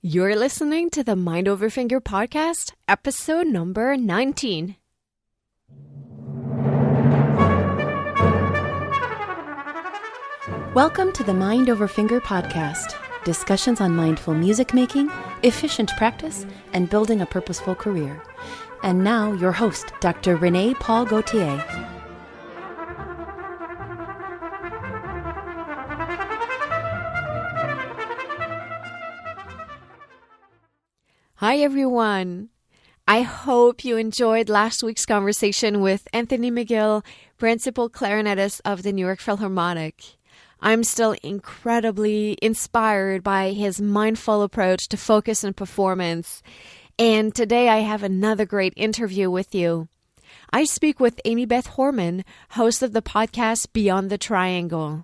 You're listening to the Mind Over Finger podcast, episode number 19. Welcome to the Mind Over Finger podcast, discussions on mindful music making, efficient practice, and building a purposeful career. And now, your host, Dr. Renee Paul Gauthier. Hi, everyone. I hope you enjoyed last week's conversation with Anthony McGill, principal clarinetist of the New York Philharmonic. I'm still incredibly inspired by his mindful approach to focus and performance. And today I have another great interview with you. I speak with Amy Beth Horman, host of the podcast Beyond the Triangle.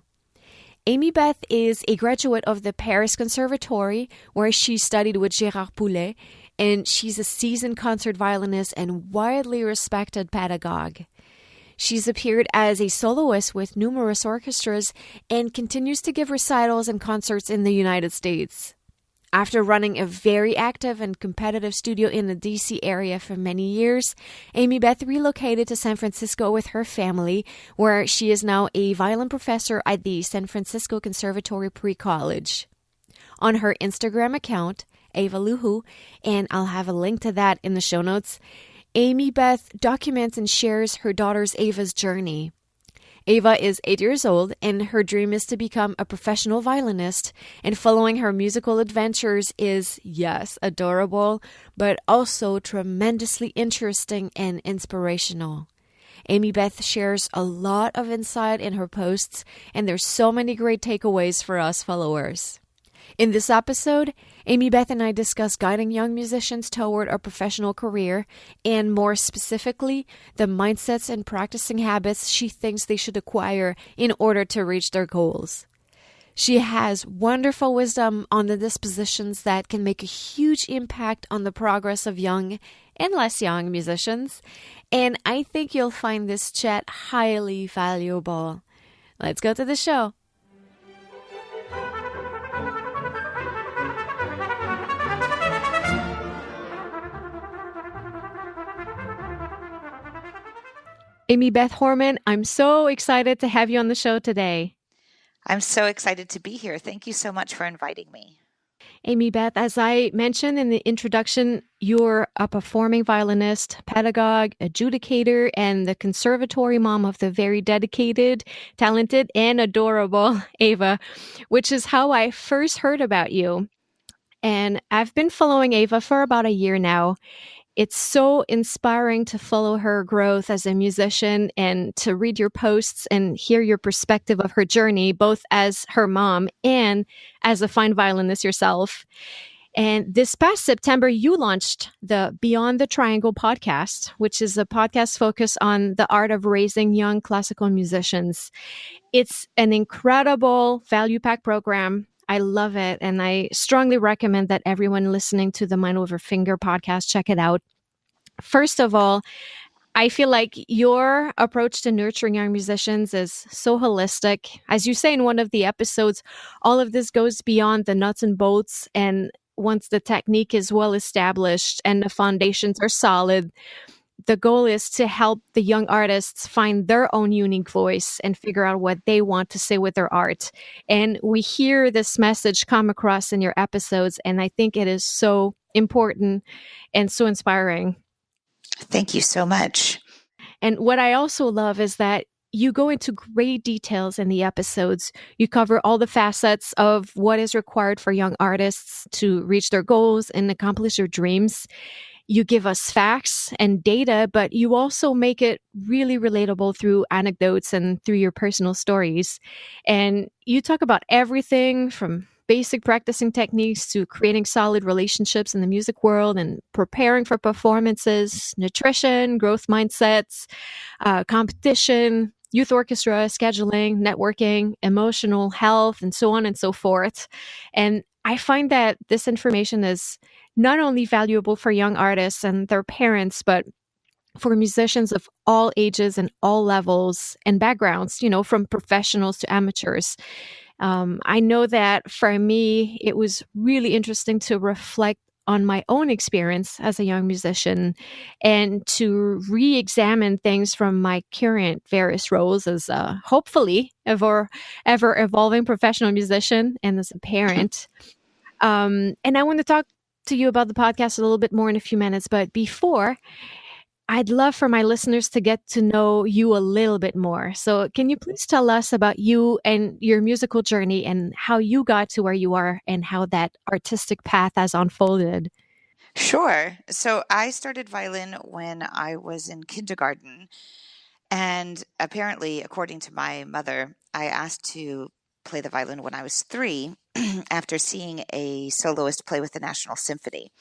Amy Beth is a graduate of the Paris Conservatory, where she studied with Gérard Poulet, and she's a seasoned concert violinist and widely respected pedagogue. She's appeared as a soloist with numerous orchestras and continues to give recitals and concerts in the United States. After running a very active and competitive studio in the DC area for many years, Amy Beth relocated to San Francisco with her family, where she is now a violin professor at the San Francisco Conservatory Pre-College. On her Instagram account, Ava Luhu, and I'll have a link to that in the show notes, Amy Beth documents and shares her daughter Ava's journey. Ava is 8 years old, and her dream is to become a professional violinist, and following her musical adventures is, yes, adorable, but also tremendously interesting and inspirational. Amy Beth shares a lot of insight in her posts, and there's so many great takeaways for us followers. In this episode, Amy Beth and I discuss guiding young musicians toward a professional career, and more specifically, the mindsets and practicing habits she thinks they should acquire in order to reach their goals. She has wonderful wisdom on the dispositions that can make a huge impact on the progress of young and less young musicians, and I think you'll find this chat highly valuable. Let's go to the show. Amy Beth Horman, I'm so excited to have you on the show today. I'm so excited to be here. Thank you so much for inviting me. Amy Beth, as I mentioned in the introduction, you're a performing violinist, pedagogue, adjudicator, and the conservatory mom of the very dedicated, talented, and adorable Ava, which is how I first heard about you. And I've been following Ava for about a year now. It's so inspiring to follow her growth as a musician and to read your posts and hear your perspective of her journey, both as her mom and as a fine violinist yourself. And this past September, you launched the Beyond the Triangle podcast, which is a podcast focused on the art of raising young classical musicians. It's an incredible value-packed program. I love it, and I strongly recommend that everyone listening to the Mind Over Finger podcast check it out. First of all, I feel like your approach to nurturing young musicians is so holistic. As you say in one of the episodes, all of this goes beyond the nuts and bolts, and once the technique is well established and the foundations are solid, the goal is to help the young artists find their own unique voice and figure out what they want to say with their art. And we hear this message come across in your episodes, and I think it is so important and so inspiring. Thank you so much. And what I also love is that you go into great details in the episodes. You cover all the facets of what is required for young artists to reach their goals and accomplish their dreams. You give us facts and data, but you also make it really relatable through anecdotes and through your personal stories. And you talk about everything from basic practicing techniques to creating solid relationships in the music world and preparing for performances, nutrition, growth mindsets, competition, youth orchestra, scheduling, networking, emotional health, and so on and so forth. And I find that this information is not only valuable for young artists and their parents, but for musicians of all ages and all levels and backgrounds, from professionals to amateurs. I know that for me, it was really interesting to reflect on my own experience as a young musician and to re-examine things from my current various roles as hopefully ever evolving professional musician and as a parent. And I want to talk to you about the podcast a little bit more in a few minutes, but before, I'd love for my listeners to get to know you a little bit more. So, can you please tell us about you and your musical journey and how you got to where you are and how that artistic path has unfolded? Sure. So I started violin when I was in kindergarten. And apparently, according to my mother, I asked to play the violin when I was 3 after seeing a soloist play with the National Symphony.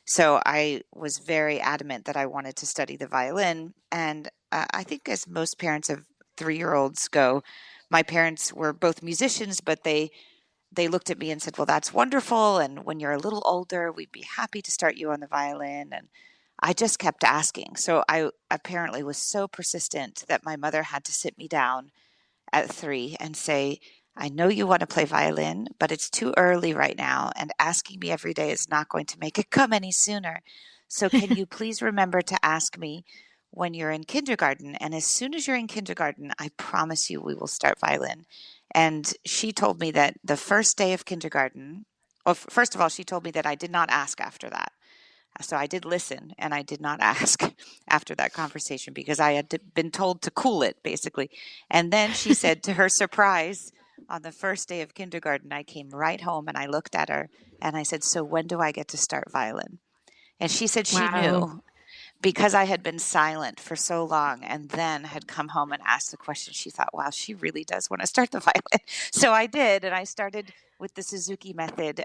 So I was very adamant that I wanted to study the violin. And I think, as most parents of 3-year-olds go, my parents were both musicians, but they looked at me and said, "Well, that's wonderful. And when you're a little older, we'd be happy to start you on the violin." And I just kept asking. So I apparently was so persistent that my mother had to sit me down at 3 and say, "I know you want to play violin, but it's too early right now, and asking me every day is not going to make it come any sooner. So can you please remember to ask me when you're in kindergarten? And as soon as you're in kindergarten, I promise you we will start violin." And she told me that the first day of kindergarten, well, first of all, she told me that I did not ask after that. So I did listen and I did not ask after that conversation because I had been told to cool it, basically. And then she said, to her surprise, on the first day of kindergarten, I came right home and I looked at her and I said, "So when do I get to start violin?" And she said she Wow. knew because I had been silent for so long and then had come home and asked the question. She thought, wow, she really does want to start the violin. So I did. And I started with the Suzuki method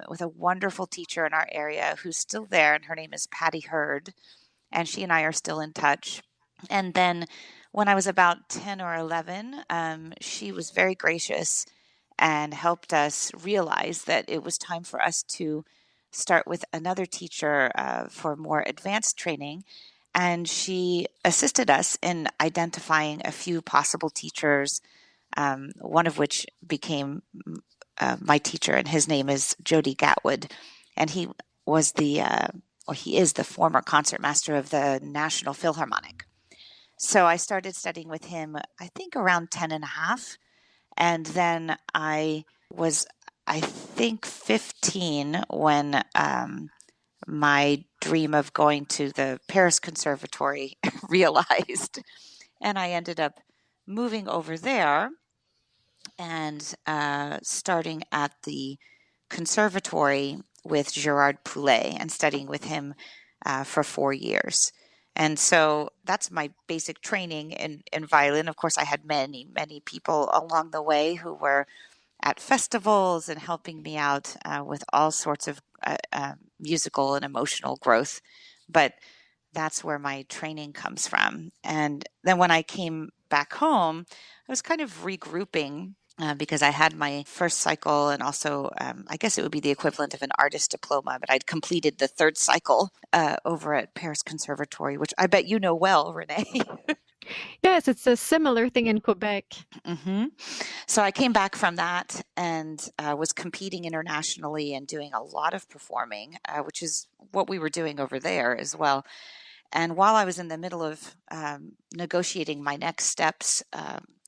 with a wonderful teacher in our area who's still there. And her name is Patty Hurd. And she and I are still in touch. And then when I was about 10 or 11, she was very gracious and helped us realize that it was time for us to start with another teacher for more advanced training. And she assisted us in identifying a few possible teachers, one of which became my teacher, and his name is Jody Gatwood. And he was or he is the former concertmaster of the National Philharmonic. So I started studying with him, I think around 10 and a half. And then I was, I think, 15 when my dream of going to the Paris Conservatory realized. And I ended up moving over there and starting at the conservatory with Gerard Poulet and studying with him for 4 years. And so that's my basic training in violin. Of course, I had many, many people along the way who were at festivals and helping me out with all sorts of musical and emotional growth. But that's where my training comes from. And then when I came back home, I was kind of regrouping because I had my first cycle and also, I guess it would be the equivalent of an artist diploma, but I'd completed the third cycle over at Paris Conservatory, which I bet you know well, Renee. Yes, it's a similar thing in Quebec. Mm-hmm. So I came back from that and was competing internationally and doing a lot of performing, which is what we were doing over there as well. And while I was in the middle of negotiating my next steps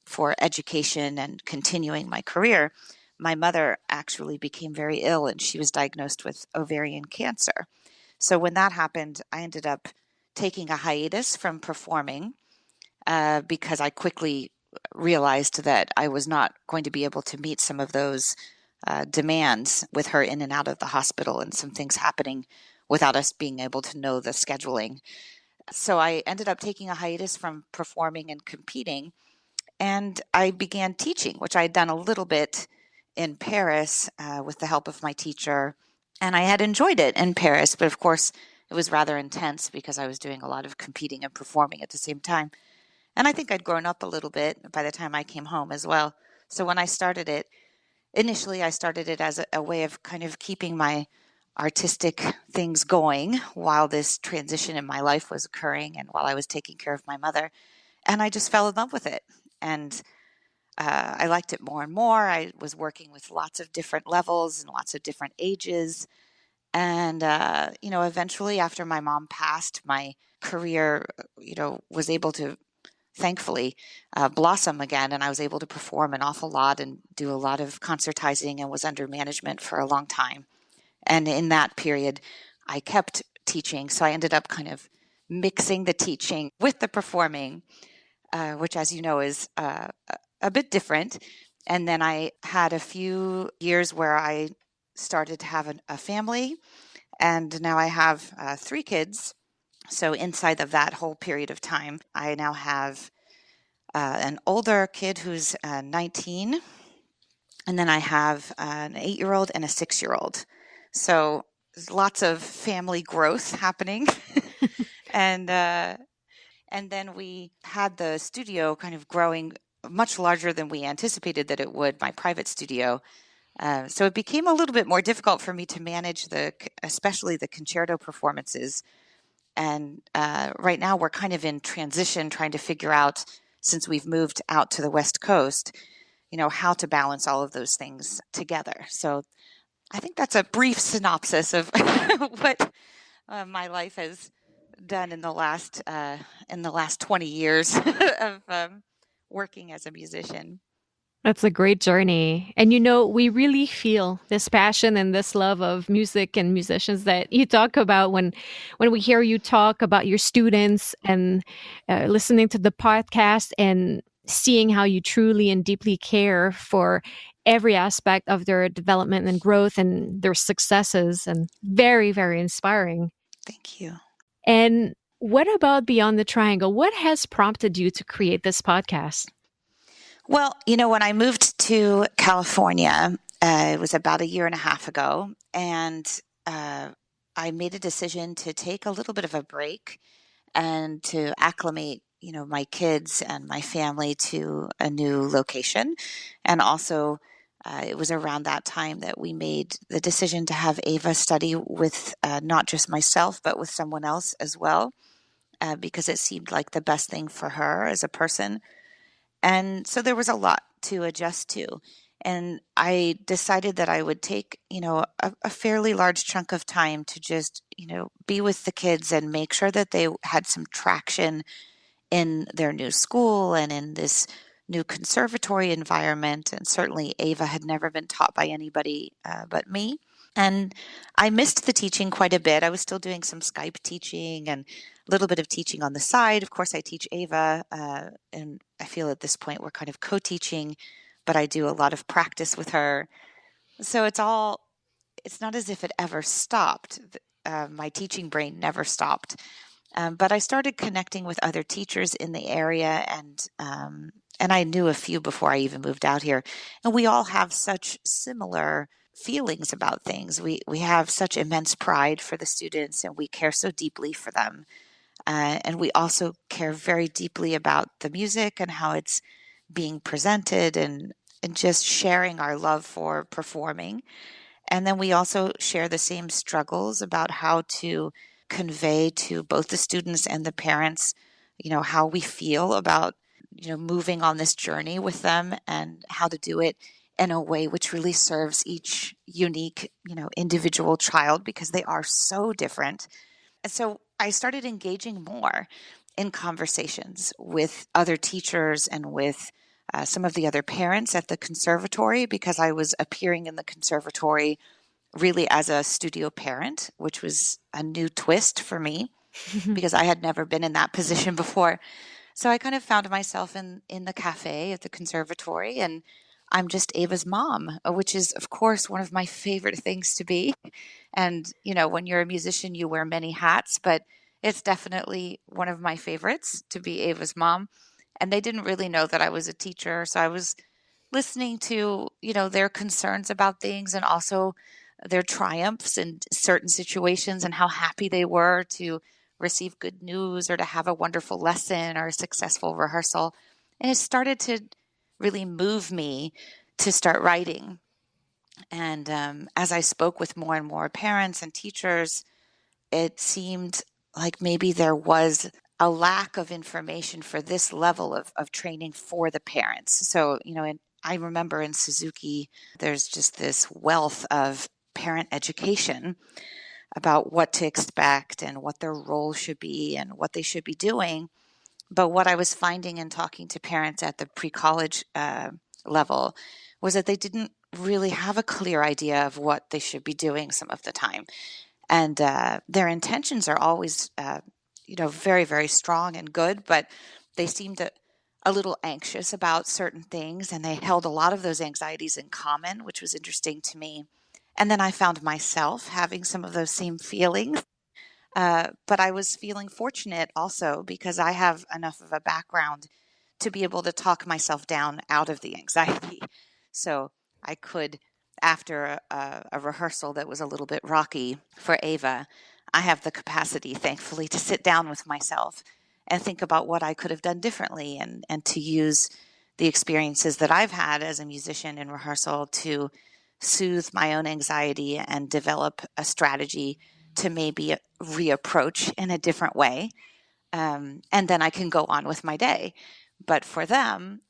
for education and continuing my career, my mother actually became very ill and she was diagnosed with ovarian cancer. So when that happened, I ended up taking a hiatus from performing because I quickly realized that I was not going to be able to meet some of those demands with her in and out of the hospital and some things happening without us being able to know the scheduling. So I ended up taking a hiatus from performing and competing, and I began teaching, which I had done a little bit in Paris with the help of my teacher. And I had enjoyed it in Paris, but of course it was rather intense because I was doing a lot of competing and performing at the same time. And I think I'd grown up a little bit by the time I came home as well. So when I started it, initially I started it as a way of kind of keeping my artistic things going while this transition in my life was occurring and while I was taking care of my mother. And I just fell in love with it. And I liked it more and more. I was working with lots of different levels and lots of different ages. And, eventually after my mom passed, my career, was able to thankfully blossom again. And I was able to perform an awful lot and do a lot of concertizing and was under management for a long time. And in that period, I kept teaching. So I ended up kind of mixing the teaching with the performing, which, as you know, is a bit different. And then I had a few years where I started to have a family, and now I have 3 kids. So inside of that whole period of time, I now have an older kid who's 19, and then I have an 8-year-old and a 6-year-old. So there's lots of family growth happening. And then we had the studio kind of growing much larger than we anticipated that it would, my private studio. So it became a little bit more difficult for me to manage especially the concerto performances. And right now we're kind of in transition, trying to figure out, since we've moved out to the West Coast, how to balance all of those things together. So I think that's a brief synopsis of what my life has done in the last 20 years of working as a musician. That's a great journey. And we really feel this passion and this love of music and musicians that you talk about when we hear you talk about your students and listening to the podcast and seeing how you truly and deeply care for every aspect of their development and growth and their successes, and very, very inspiring. Thank you. And what about Beyond the Triangle? What has prompted you to create this podcast? Well, when I moved to California, it was about 1.5 years ago, and I made a decision to take a little bit of a break and to acclimate, my kids and my family to a new location. And also, it was around that time that we made the decision to have Ava study with not just myself, but with someone else as well, because it seemed like the best thing for her as a person. And so there was a lot to adjust to. And I decided that I would take, a fairly large chunk of time to just, be with the kids and make sure that they had some traction in their new school and in this new conservatory environment. And certainly Ava had never been taught by anybody but me. And I missed the teaching quite a bit. I was still doing some Skype teaching and a little bit of teaching on the side. Of course, I teach Ava, and I feel at this point we're kind of co-teaching, but I do a lot of practice with her. So it's not as if it ever stopped. My teaching brain never stopped. But I started connecting with other teachers in the area, and I knew a few before I even moved out here. And we all have such similar feelings about things. We have such immense pride for the students, and we care so deeply for them. And we also care very deeply about the music and how it's being presented, and just sharing our love for performing. And then we also share the same struggles about how to convey to both the students and the parents, how we feel about, moving on this journey with them, and how to do it in a way which really serves each unique, individual child, because they are so different. And so I started engaging more in conversations with other teachers and with some of the other parents at the conservatory, because I was appearing in the conservatory really as a studio parent, which was a new twist for me because I had never been in that position before. So I kind of found myself in the cafe at the conservatory, and I'm just Ava's mom, which is, of course, one of my favorite things to be. And, when you're a musician, you wear many hats, but it's definitely one of my favorites to be Ava's mom. And they didn't really know that I was a teacher. So I was listening to, their concerns about things, and also their triumphs in certain situations, and how happy they were to receive good news or to have a wonderful lesson or a successful rehearsal. And it started to really move me to start writing. And as I spoke with more and more parents and teachers, it seemed like maybe there was a lack of information for this level of training for the parents. So, and I remember in Suzuki, there's just this wealth of parent education about what to expect and what their role should be and what they should be doing. But what I was finding in talking to parents at the pre-college level was that they didn't really have a clear idea of what they should be doing some of the time. And their intentions are always, very, very strong and good, but they seemed a little anxious about certain things, and they held a lot of those anxieties in common, which was interesting to me. And then I found myself having some of those same feelings. But I was feeling fortunate also because I have enough of a background to be able to talk myself down out of the anxiety. So I could, after a rehearsal that was a little bit rocky for Ava, I have the capacity, thankfully, to sit down with myself and think about what I could have done differently and to use the experiences that I've had as a musician in rehearsal to soothe my own anxiety and develop a strategy to maybe reapproach in a different way. And then I can go on with my day. But for them,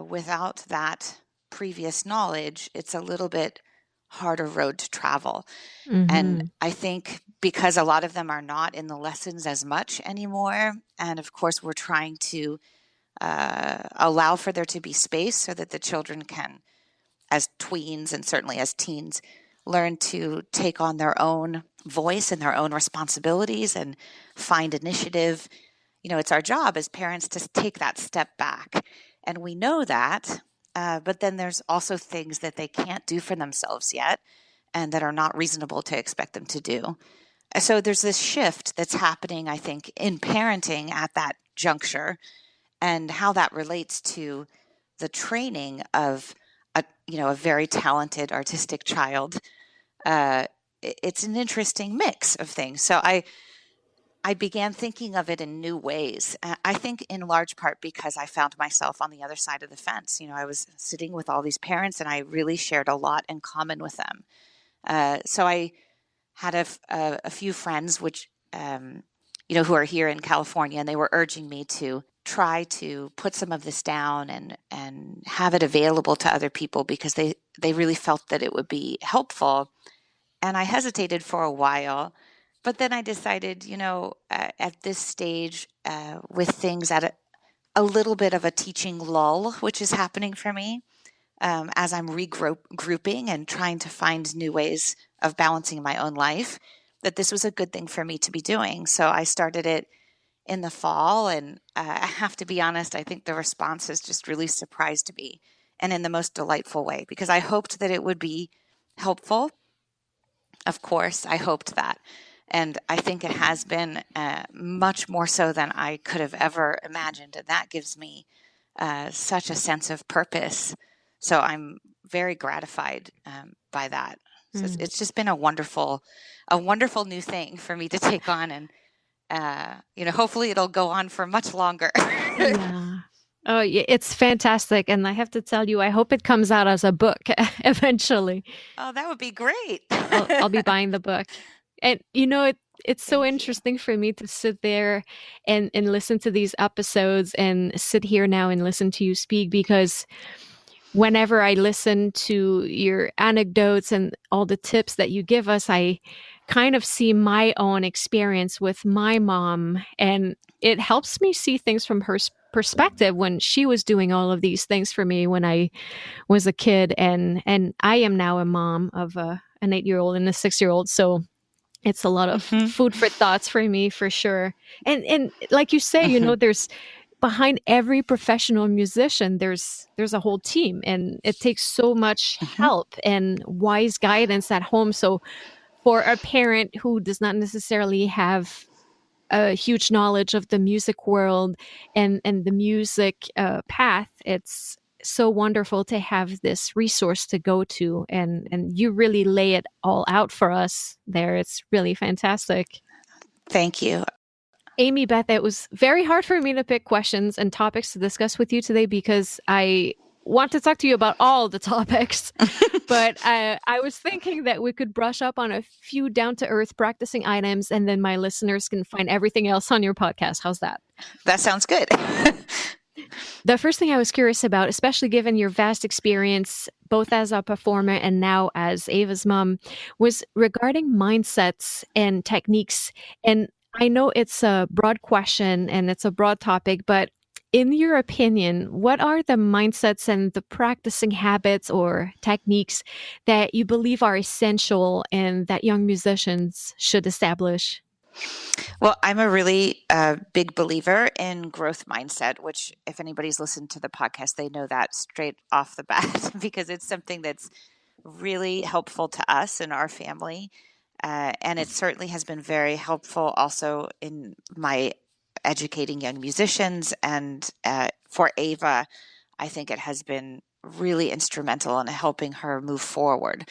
without that previous knowledge, it's a little bit harder road to travel. And I think because a lot of them are not in the lessons as much anymore, and of course we're trying to allow for there to be space so that the children can, as tweens and certainly as teens, learn to take on their own voice and their own responsibilities and find initiative. It's our job as parents to take that step back. And we know that, but then there's also things that they can't do for themselves yet and that are not reasonable to expect them to do. So there's this shift that's happening, I think, in parenting at that juncture, and how that relates to the training of a very talented artistic child. It's an interesting mix of things. So I began thinking of it in new ways. I think in large part because I found myself on the other side of the fence. I was sitting with all these parents and I really shared a lot in common with them. So I had a few friends which, who are here in California, and they were urging me to try to put some of this down and have it available to other people because they really felt that it would be helpful. And I hesitated for a while, but then I decided, at this stage, with things at a little bit of a teaching lull, which is happening for me, as I'm regrouping and trying to find new ways of balancing my own life, that this was a good thing for me to be doing. So I started it in the fall, and I have to be honest, I think the response has just really surprised me, and in the most delightful way, because I hoped that it would be helpful. Of course, I hoped that. And I think it has been much more so than I could have ever imagined. And that gives me such a sense of purpose. So I'm very gratified by that. So it's just been a wonderful new thing for me to take on. And, hopefully it'll go on for much longer. Yeah. Oh, yeah, it's fantastic. And I have to tell you, I hope it comes out as a book eventually. Oh, that would be great. I'll be buying the book. And, it's so interesting for me to sit there and listen to these episodes and sit here now and listen to you speak, because whenever I listen to your anecdotes and all the tips that you give us, I kind of see my own experience with my mom, and it helps me see things from her perspective when she was doing all of these things for me when I was a kid. And I am now a mom of an 8-year-old and a 6-year-old. So it's a lot of food for thoughts for me, for sure. And like you say, there's behind every professional musician, there's a whole team, and it takes so much help and wise guidance at home. So for a parent who does not necessarily have a huge knowledge of the music world and the music path, it's so wonderful to have this resource to go to, and you really lay it all out for us there. It's really fantastic. Thank you. Amy, Beth, it was very hard for me to pick questions and topics to discuss with you today because I want to talk to you about all the topics, but I was thinking that we could brush up on a few down-to-earth practicing items, and then my listeners can find everything else on your podcast. How's that? That sounds good. The first thing I was curious about, especially given your vast experience, both as a performer and now as Ava's mom, was regarding mindsets and techniques. And I know it's a broad question and it's a broad topic, but in your opinion, what are the mindsets and the practicing habits or techniques that you believe are essential and that young musicians should establish? Well, I'm a really big believer in growth mindset, which if anybody's listened to the podcast, they know that straight off the bat because it's something that's really helpful to us and our family. And it certainly has been very helpful also in my educating young musicians. And for Ava, I think it has been really instrumental in helping her move forward.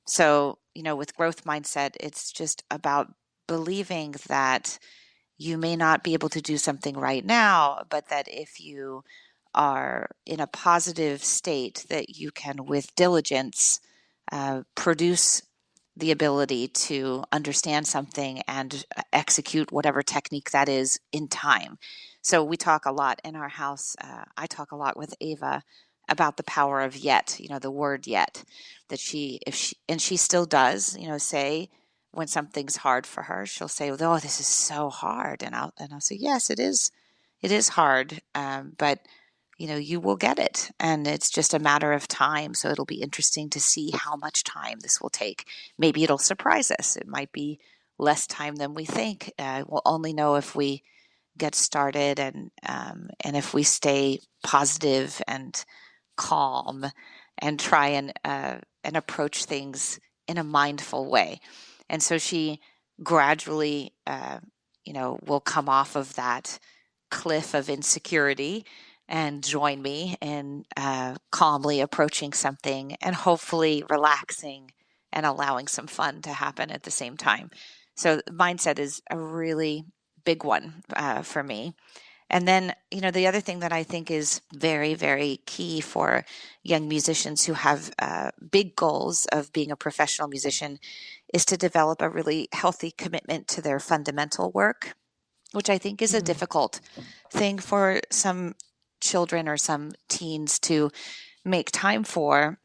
So, with growth mindset, it's just about believing that you may not be able to do something right now, but that if you are in a positive state, that you can, with diligence, produce the ability to understand something and execute whatever technique that is in time. So we talk a lot in our house. I talk a lot with Ava about the power of yet, the word yet, that she still does, say, when something's hard for her, she'll say, "Oh, this is so hard," and I'll say, "Yes, it is. It is hard, but you will get it, and it's just a matter of time. So it'll be interesting to see how much time this will take. Maybe it'll surprise us. It might be less time than we think. We'll only know if we get started and if we stay positive and calm and try and approach things in a mindful way." And so she gradually, will come off of that cliff of insecurity and join me in calmly approaching something and hopefully relaxing and allowing some fun to happen at the same time. So mindset is a really big one for me. And then, the other thing that I think is very, very key for young musicians who have big goals of being a professional musician is to develop a really healthy commitment to their fundamental work, which I think is a difficult thing for some children or some teens to make time for,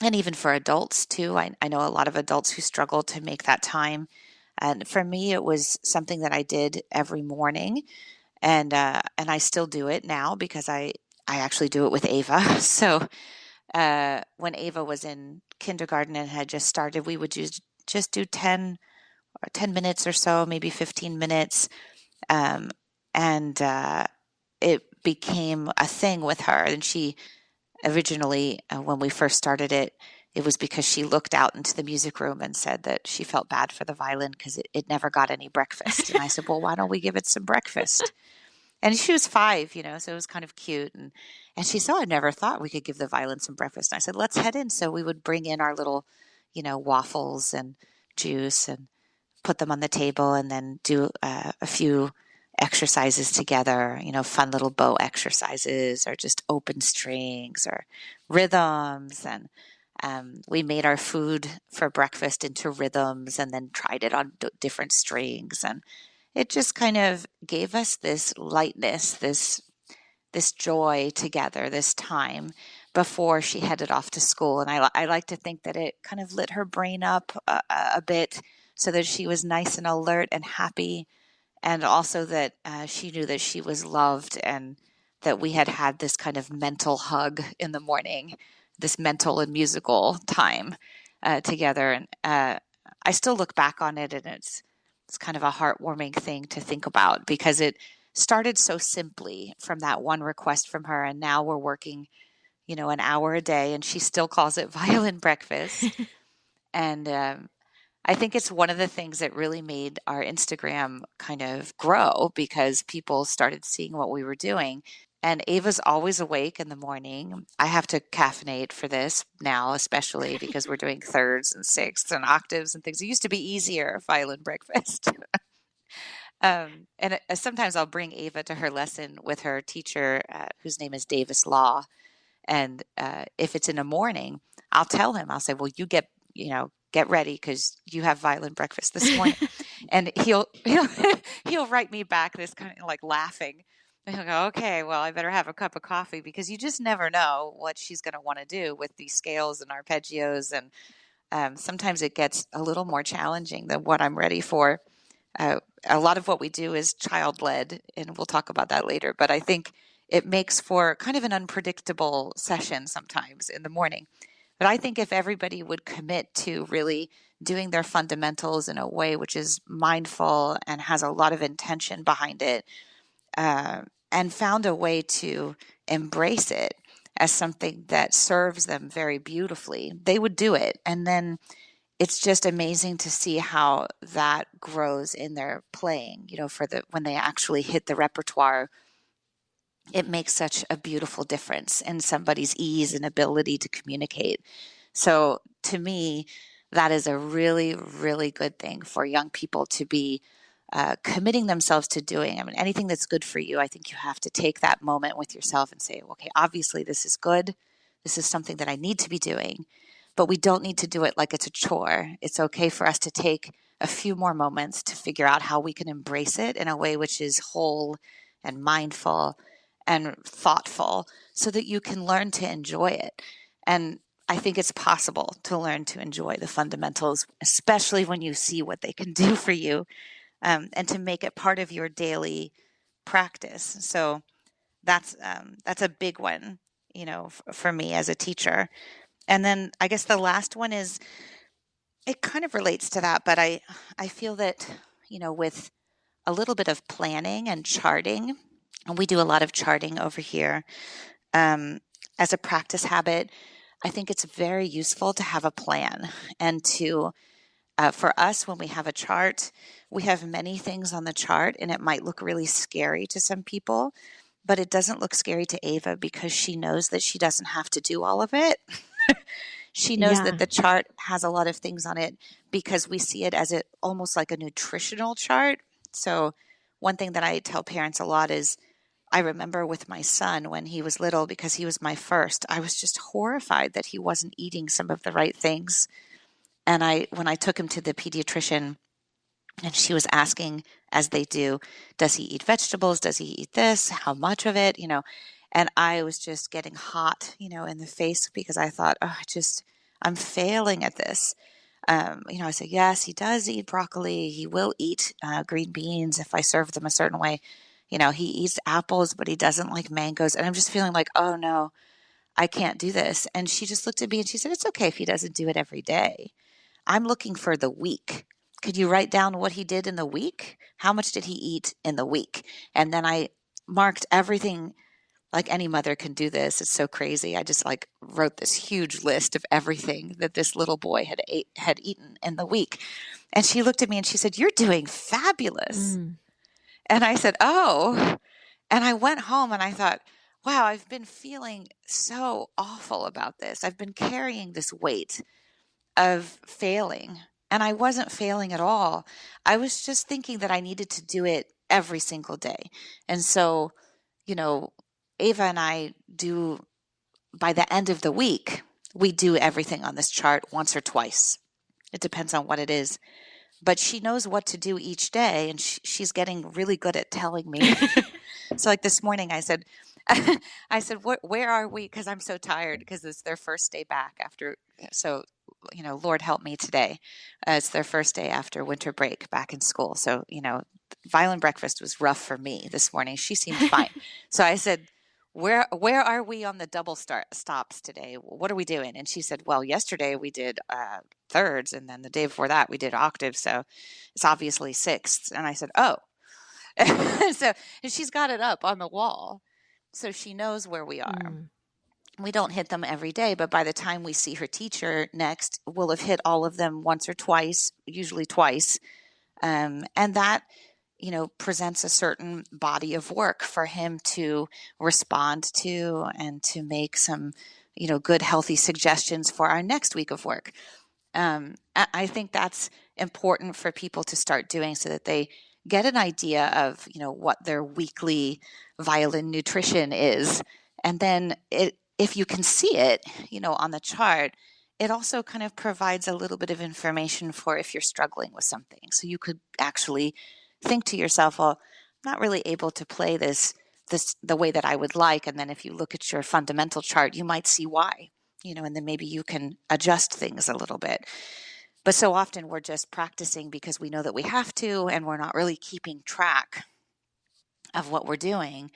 and even for adults too. I know a lot of adults who struggle to make that time. And for me, it was something that I did every morning. And I still do it now because I actually do it with Ava. So when Ava was in kindergarten and had just started, we would just do 10 minutes or so, maybe 15 minutes. And it became a thing with her. And she originally, when we first started it, it was because she looked out into the music room and said that she felt bad for the violin because it never got any breakfast. And I said, "Well, why don't we give it some breakfast?" And she was 5, so it was kind of cute. And she said, "I never thought we could give the violin some breakfast." And I said, "Let's head in." So we would bring in our little, waffles and juice and put them on the table and then do a few exercises together, fun little bow exercises or just open strings or rhythms. And we made our food for breakfast into rhythms and then tried it on different strings. And it just kind of gave us this lightness, this joy together, this time before she headed off to school. And I like to think that it kind of lit her brain up a bit so that she was nice and alert and happy. And also that she knew that she was loved and that we had this kind of mental hug in the morning, this mental and musical time together. And I still look back on it and it's kind of a heartwarming thing to think about because it started so simply from that one request from her. And now we're working, an hour a day and she still calls it violin breakfast. And I think it's one of the things that really made our Instagram kind of grow because people started seeing what we were doing. And Ava's always awake in the morning. I have to caffeinate for this now, especially because we're doing thirds and sixths and octaves and things. It used to be easier, violin breakfast. And sometimes I'll bring Ava to her lesson with her teacher, whose name is Davis Law. And if it's in the morning, I'll tell him, I'll say, "Well, you get, get ready because you have violin breakfast this morning. And he'll write me back this kind of like laughing. And he'll go, okay, well, I better have a cup of coffee, because you just never know what she's going to want to do with these scales and arpeggios. And sometimes it gets a little more challenging than what I'm ready for. A lot of what we do is child-led, and we'll talk about that later. But I think it makes for kind of an unpredictable session sometimes in the morning. But I think if everybody would commit to really doing their fundamentals in a way which is mindful and has a lot of intention behind it, and found a way to embrace it as something that serves them very beautifully, they would do it. And then it's just amazing to see how that grows in their playing, when they actually hit the repertoire. It makes such a beautiful difference in somebody's ease and ability to communicate. So to me, that is a really, really good thing for young people to be committing themselves to doing. I mean, anything that's good for you, I think you have to take that moment with yourself and say, okay, obviously this is good. This is something that I need to be doing, but we don't need to do it like it's a chore. It's okay for us to take a few more moments to figure out how we can embrace it in a way which is whole and mindful and thoughtful, so that you can learn to enjoy it. And I think it's possible to learn to enjoy the fundamentals, especially when you see what they can do for you, and to make it part of your daily practice. So that's a big one, for me as a teacher. And then I guess the last one is, it kind of relates to that, but I feel that, with a little bit of planning and charting, and we do a lot of charting over here, as a practice habit, I think it's very useful to have a plan. And to, for us, when we have a chart, we have many things on the chart, and it might look really scary to some people, but it doesn't look scary to Ava because she knows that she doesn't have to do all of it. She knows that the chart has a lot of things on it because we see it as almost like a nutritional chart. So one thing that I tell parents a lot is, I remember with my son when he was little, because he was my first, I was just horrified that he wasn't eating some of the right things. And when I took him to the pediatrician, and she was asking, as they do, does he eat vegetables? Does he eat this? How much of it? And I was just getting hot, in the face, because I thought, I'm failing at this. I said, yes, he does eat broccoli. He will eat green beans if I serve them a certain way. He eats apples, but he doesn't like mangoes. And I'm just feeling like, oh no, I can't do this. And she just looked at me and she said, it's okay if he doesn't do it every day. I'm looking for the week. Could you write down what he did in the week? How much did he eat in the week? And then I marked everything. Like any mother can do this. It's so crazy. I just wrote this huge list of everything that this little boy had eaten in the week. And she looked at me and she said, you're doing fabulous. And I said, oh. And I went home and I thought, wow, I've been feeling so awful about this. I've been carrying this weight of failing. And I wasn't failing at all. I was just thinking that I needed to do it every single day. And so, Ava and I do, by the end of the week, we do everything on this chart once or twice. It depends on what it is. But she knows what to do each day, and she's getting really good at telling me. So this morning I said, where are we? Because I'm so tired, because it's their first day back after. So, Lord help me today. It's their first day after winter break back in school. So, violin breakfast was rough for me this morning. She seemed fine. So I said, where are we on the double stops today? What are we doing? And she said, well, yesterday we did thirds, and then the day before that we did octaves. So it's obviously sixths. And I said, oh. And she's got it up on the wall. So she knows where we are. We don't hit them every day, but by the time we see her teacher next, we'll have hit all of them once or twice, usually twice. And that, presents a certain body of work for him to respond to and to make some, good, healthy suggestions for our next week of work. I think that's important for people to start doing so that they get an idea of, what their weekly violin nutrition is. And then if you can see it, on the chart, it also kind of provides a little bit of information for if you're struggling with something. So you could actually think to yourself, well, I'm not really able to play this the way that I would like. And then if you look at your fundamental chart, you might see why, and then maybe you can adjust things a little bit. But so often we're just practicing because we know that we have to, and we're not really keeping track of what we're doing.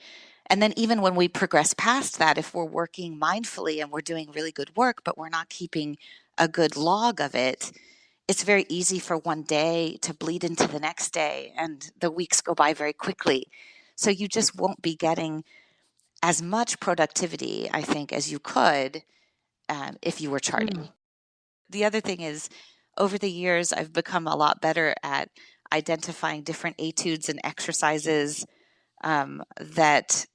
And then even when we progress past that, if we're working mindfully and we're doing really good work, but we're not keeping a good log of it, it's very easy for one day to bleed into the next day, and the weeks go by very quickly. So you just won't be getting as much productivity, I think, as you could if you were charting. The other thing is, over the years, I've become a lot better at identifying different etudes and exercises that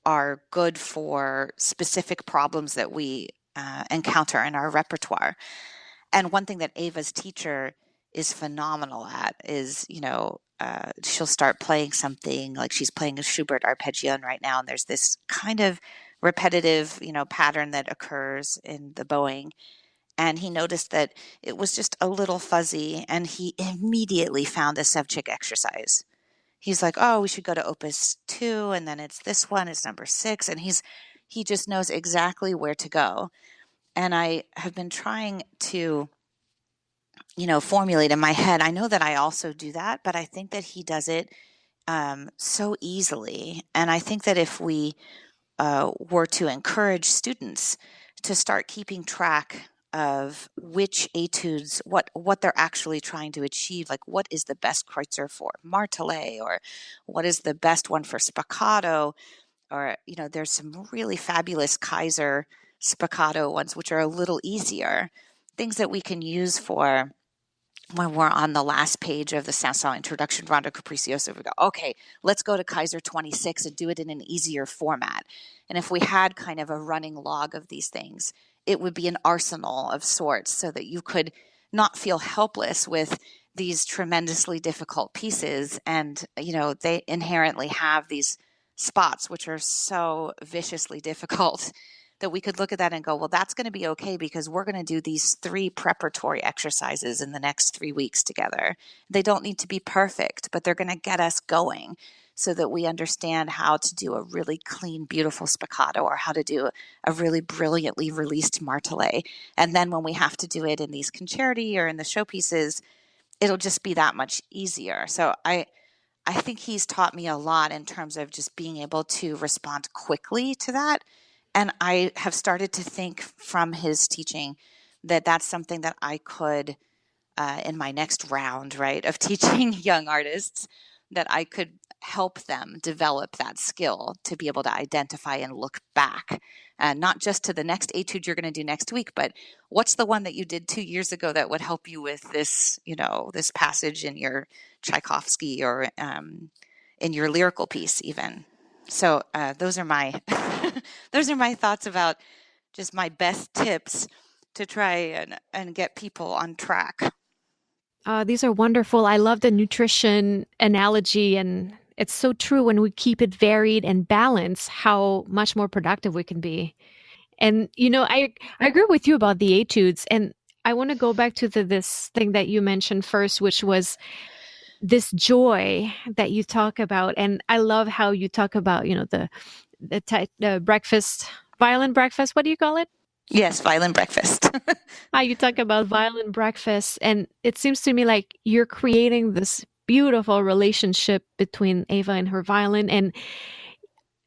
are good for specific problems that we encounter in our repertoire. And one thing that Ava's teacher is phenomenal at is, she'll start playing something like she's playing a Schubert arpeggio right now, and there's this kind of repetitive, pattern that occurs in the bowing. And he noticed that it was just a little fuzzy, and he immediately found a subject exercise. He's like, oh, we should go to Opus 2, and then it's this one, it's number 6, and he just knows exactly where to go. And I have been trying to, formulate in my head. I know that I also do that, but I think that he does it so easily. And I think that if we were to encourage students to start keeping track of which etudes, what they're actually trying to achieve, like what is the best kreutzer for martelé, or what is the best one for spiccato, or, there's some really fabulous Kaiser spiccato ones, which are a little easier, things that we can use for when we're on the last page of the Saint-Saëns introduction, Rondo Capriccioso. We go, okay, let's go to Kaiser 26 and do it in an easier format. And if we had kind of a running log of these things, it would be an arsenal of sorts, so that you could not feel helpless with these tremendously difficult pieces. And, they inherently have these spots which are so viciously difficult that we could look at that and go, well, that's going to be okay, because we're going to do these 3 preparatory exercises in the next 3 weeks together. They don't need to be perfect, but they're going to get us going, so that we understand how to do a really clean, beautiful spiccato, or how to do a really brilliantly released martelé. And then when we have to do it in these concerti or in the showpieces, it'll just be that much easier. So I think he's taught me a lot in terms of just being able to respond quickly to that. And I have started to think from his teaching that that's something that I could, in my next round, right, of teaching young artists, that I could help them develop that skill to be able to identify and look back, not just to the next etude you're going to do next week, but what's the one that you did 2 years ago that would help you with this, this passage in your Tchaikovsky, or in your lyrical piece even. So those are my those are my thoughts about just my best tips to try and get people on track. These are wonderful. I love the nutrition analogy, and it's so true. When we keep it varied and balanced, how much more productive we can be. And, I agree with you about the etudes. And I want to go back to this thing that you mentioned first, which was this joy that you talk about. And I love how you talk about, the breakfast, violin breakfast. What do you call it? Yes, violin breakfast. You talk about violin breakfast, and it seems to me like you're creating this beautiful relationship between Ava and her violin. And,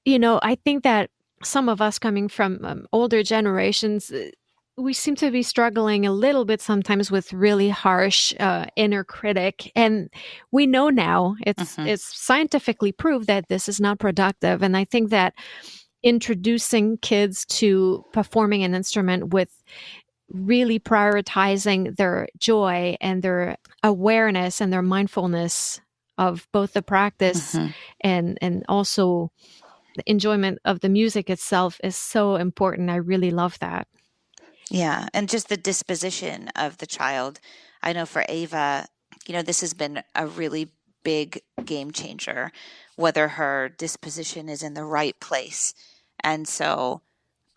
I think that some of us coming from older generations, we seem to be struggling a little bit sometimes with really harsh inner critic. And we know now it's scientifically proved that this is not productive. And I think that introducing kids to performing an instrument with really prioritizing their joy and their awareness and their mindfulness of both the practice and also the enjoyment of the music itself is so important. I really love that. Yeah, and just the disposition of the child. I know for Ava, this has been a really big game changer, whether her disposition is in the right place. And so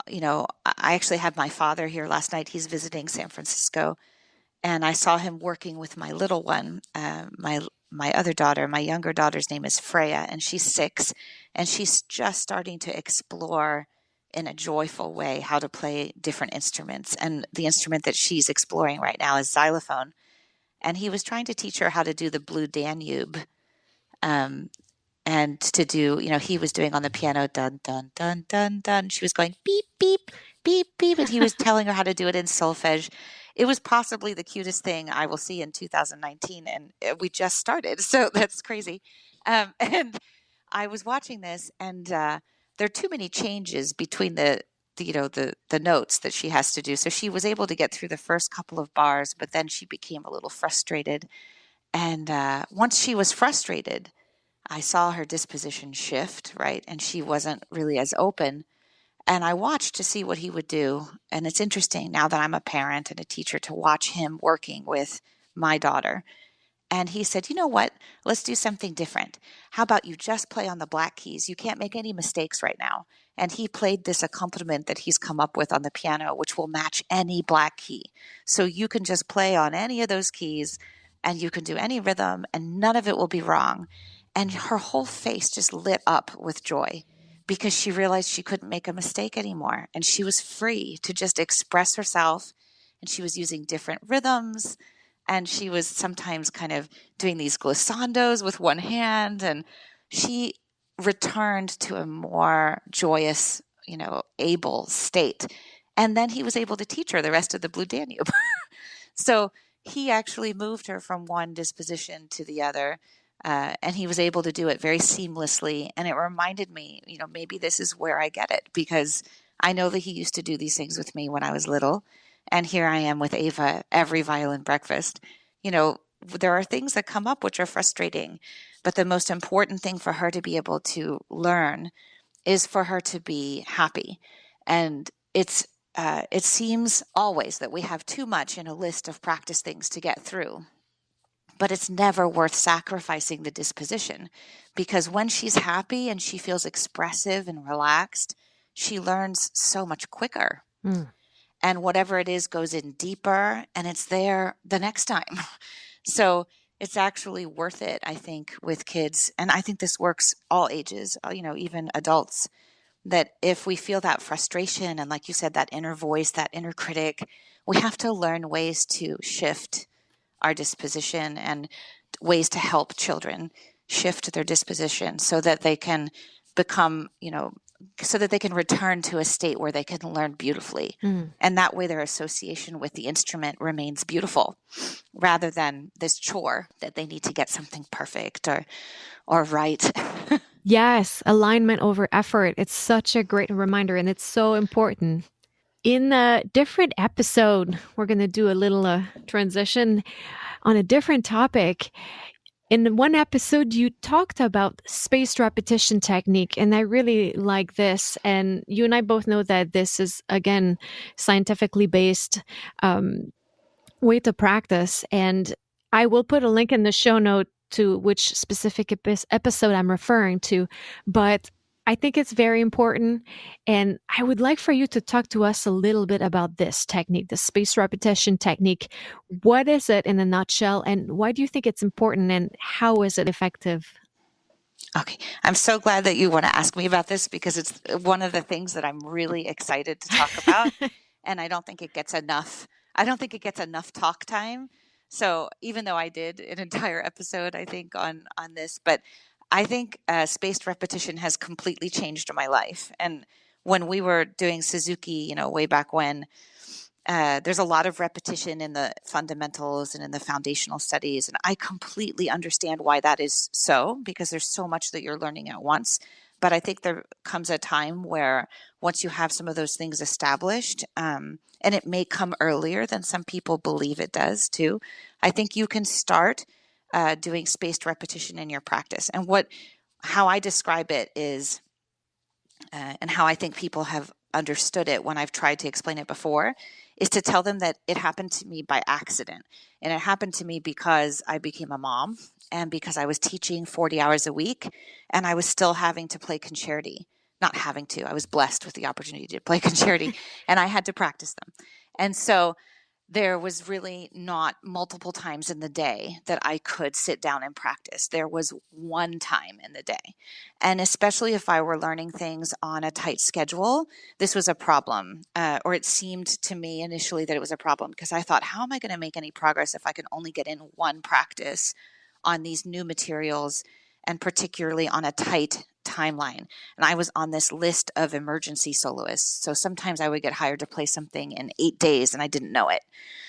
I actually had my father here last night. He's visiting San Francisco, and I saw him working with my little one, my other daughter. My younger daughter's name is Freya, and she's 6, and she's just starting to explore in a joyful way how to play different instruments. And the instrument that she's exploring right now is xylophone. And he was trying to teach her how to do the Blue Danube, and to do, he was doing on the piano, dun, dun, dun, dun, dun. She was going beep, beep, beep, beep. And he was telling her how to do it in solfege. It was possibly the cutest thing I will see in 2019. And we just started. So that's crazy. And I was watching this, and there are too many changes between the notes that she has to do. So she was able to get through the first couple of bars, but then she became a little frustrated. And once she was frustrated, I saw her disposition shift, right? And she wasn't really as open. And I watched to see what he would do. And it's interesting now that I'm a parent and a teacher to watch him working with my daughter. And he said, you know what? Let's do something different. How about you just play on the black keys? You can't make any mistakes right now. And he played this accompaniment that he's come up with on the piano, which will match any black key. So you can just play on any of those keys, and you can do any rhythm, and none of it will be wrong. And her whole face just lit up with joy because she realized she couldn't make a mistake anymore. And she was free to just express herself. And she was using different rhythms. And she was sometimes kind of doing these glissandos with one hand. And she returned to a more joyous, able state. And then he was able to teach her the rest of the Blue Danube. So he actually moved her from one disposition to the other. And he was able to do it very seamlessly. And it reminded me, maybe this is where I get it, because I know that he used to do these things with me when I was little. And here I am with Ava every violin breakfast. There are things that come up which are frustrating, but the most important thing for her to be able to learn is for her to be happy. And it seems always that we have too much in a list of practice things to get through. But it's never worth sacrificing the disposition, because when she's happy and she feels expressive and relaxed, she learns so much quicker. And whatever it is goes in deeper, and it's there the next time. So it's actually worth it, I think, with kids. And I think this works all ages, even adults, that if we feel that frustration and, like you said, that inner voice, that inner critic, we have to learn ways to shift our disposition and ways to help children shift their disposition so that they can become, so that they can return to a state where they can learn beautifully. And that way their association with the instrument remains beautiful rather than this chore that they need to get something perfect or right. Yes, alignment over effort. It's such a great reminder, and it's so important. In a different episode, we're going to do a little transition on a different topic. In one episode, you talked about spaced repetition technique, and I really like this. And you and I both know that this is, again, scientifically based way to practice. And I will put a link in the show note to which specific episode I'm referring to. But I think it's very important, and I would like for you to talk to us a little bit about this technique, the spaced repetition technique. What is it in a nutshell, and why do you think it's important, and how is it effective? Okay. I'm so glad that you want to ask me about this, because it's one of the things that I'm really excited to talk about, and I don't think it gets enough talk time. So even though I did an entire episode, I think, on this, but I think spaced repetition has completely changed my life. And when we were doing Suzuki, way back when, there's a lot of repetition in the fundamentals and in the foundational studies. And I completely understand why that is so, because there's so much that you're learning at once. But I think there comes a time where once you have some of those things established, and it may come earlier than some people believe it does too, I think you can start doing spaced repetition in your practice. And how I describe it is, and how I think people have understood it when I've tried to explain it before, is to tell them that it happened to me by accident. And it happened to me because I became a mom, and because I was teaching 40 hours a week, and I was still having to play concerti. not having to, I was blessed with the opportunity to play concerti, and I had to practice them. And so there was really not multiple times in the day that I could sit down and practice. There was one time in the day. And especially if I were learning things on a tight schedule, this was a problem. Or it seemed to me initially that it was a problem, because I thought, how am I going to make any progress if I can only get in one practice on these new materials, and particularly on a tight timeline? And I was on this list of emergency soloists. So sometimes I would get hired to play something in 8 days and I didn't know it.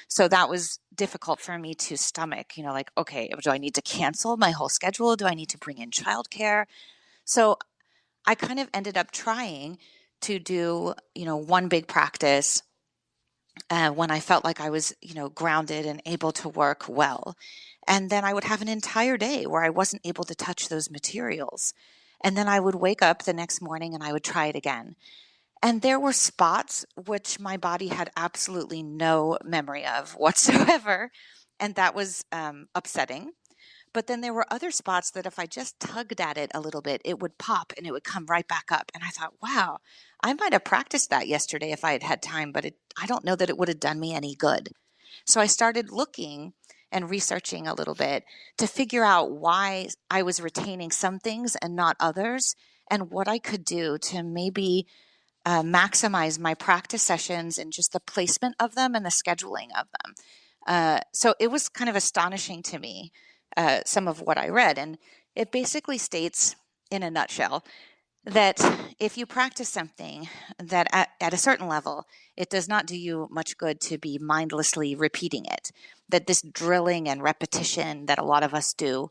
So that was difficult for me to stomach, like, okay, do I need to cancel my whole schedule? Do I need to bring in childcare? So I kind of ended up trying to do, one big practice when I felt like I was, grounded and able to work well. And then I would have an entire day where I wasn't able to touch those materials. And then I would wake up the next morning and I would try it again. And there were spots which my body had absolutely no memory of whatsoever. And that was upsetting. But then there were other spots that if I just tugged at it a little bit, it would pop and it would come right back up. And I thought, wow, I might have practiced that yesterday if I had had time, but I don't know that it would have done me any good. So I started looking and researching a little bit to figure out why I was retaining some things and not others, and what I could do to maybe maximize my practice sessions and just the placement of them and the scheduling of them. So it was kind of astonishing to me, some of what I read. And it basically states in a nutshell that if you practice something that at a certain level, it does not do you much good to be mindlessly repeating it. That this drilling and repetition that a lot of us do,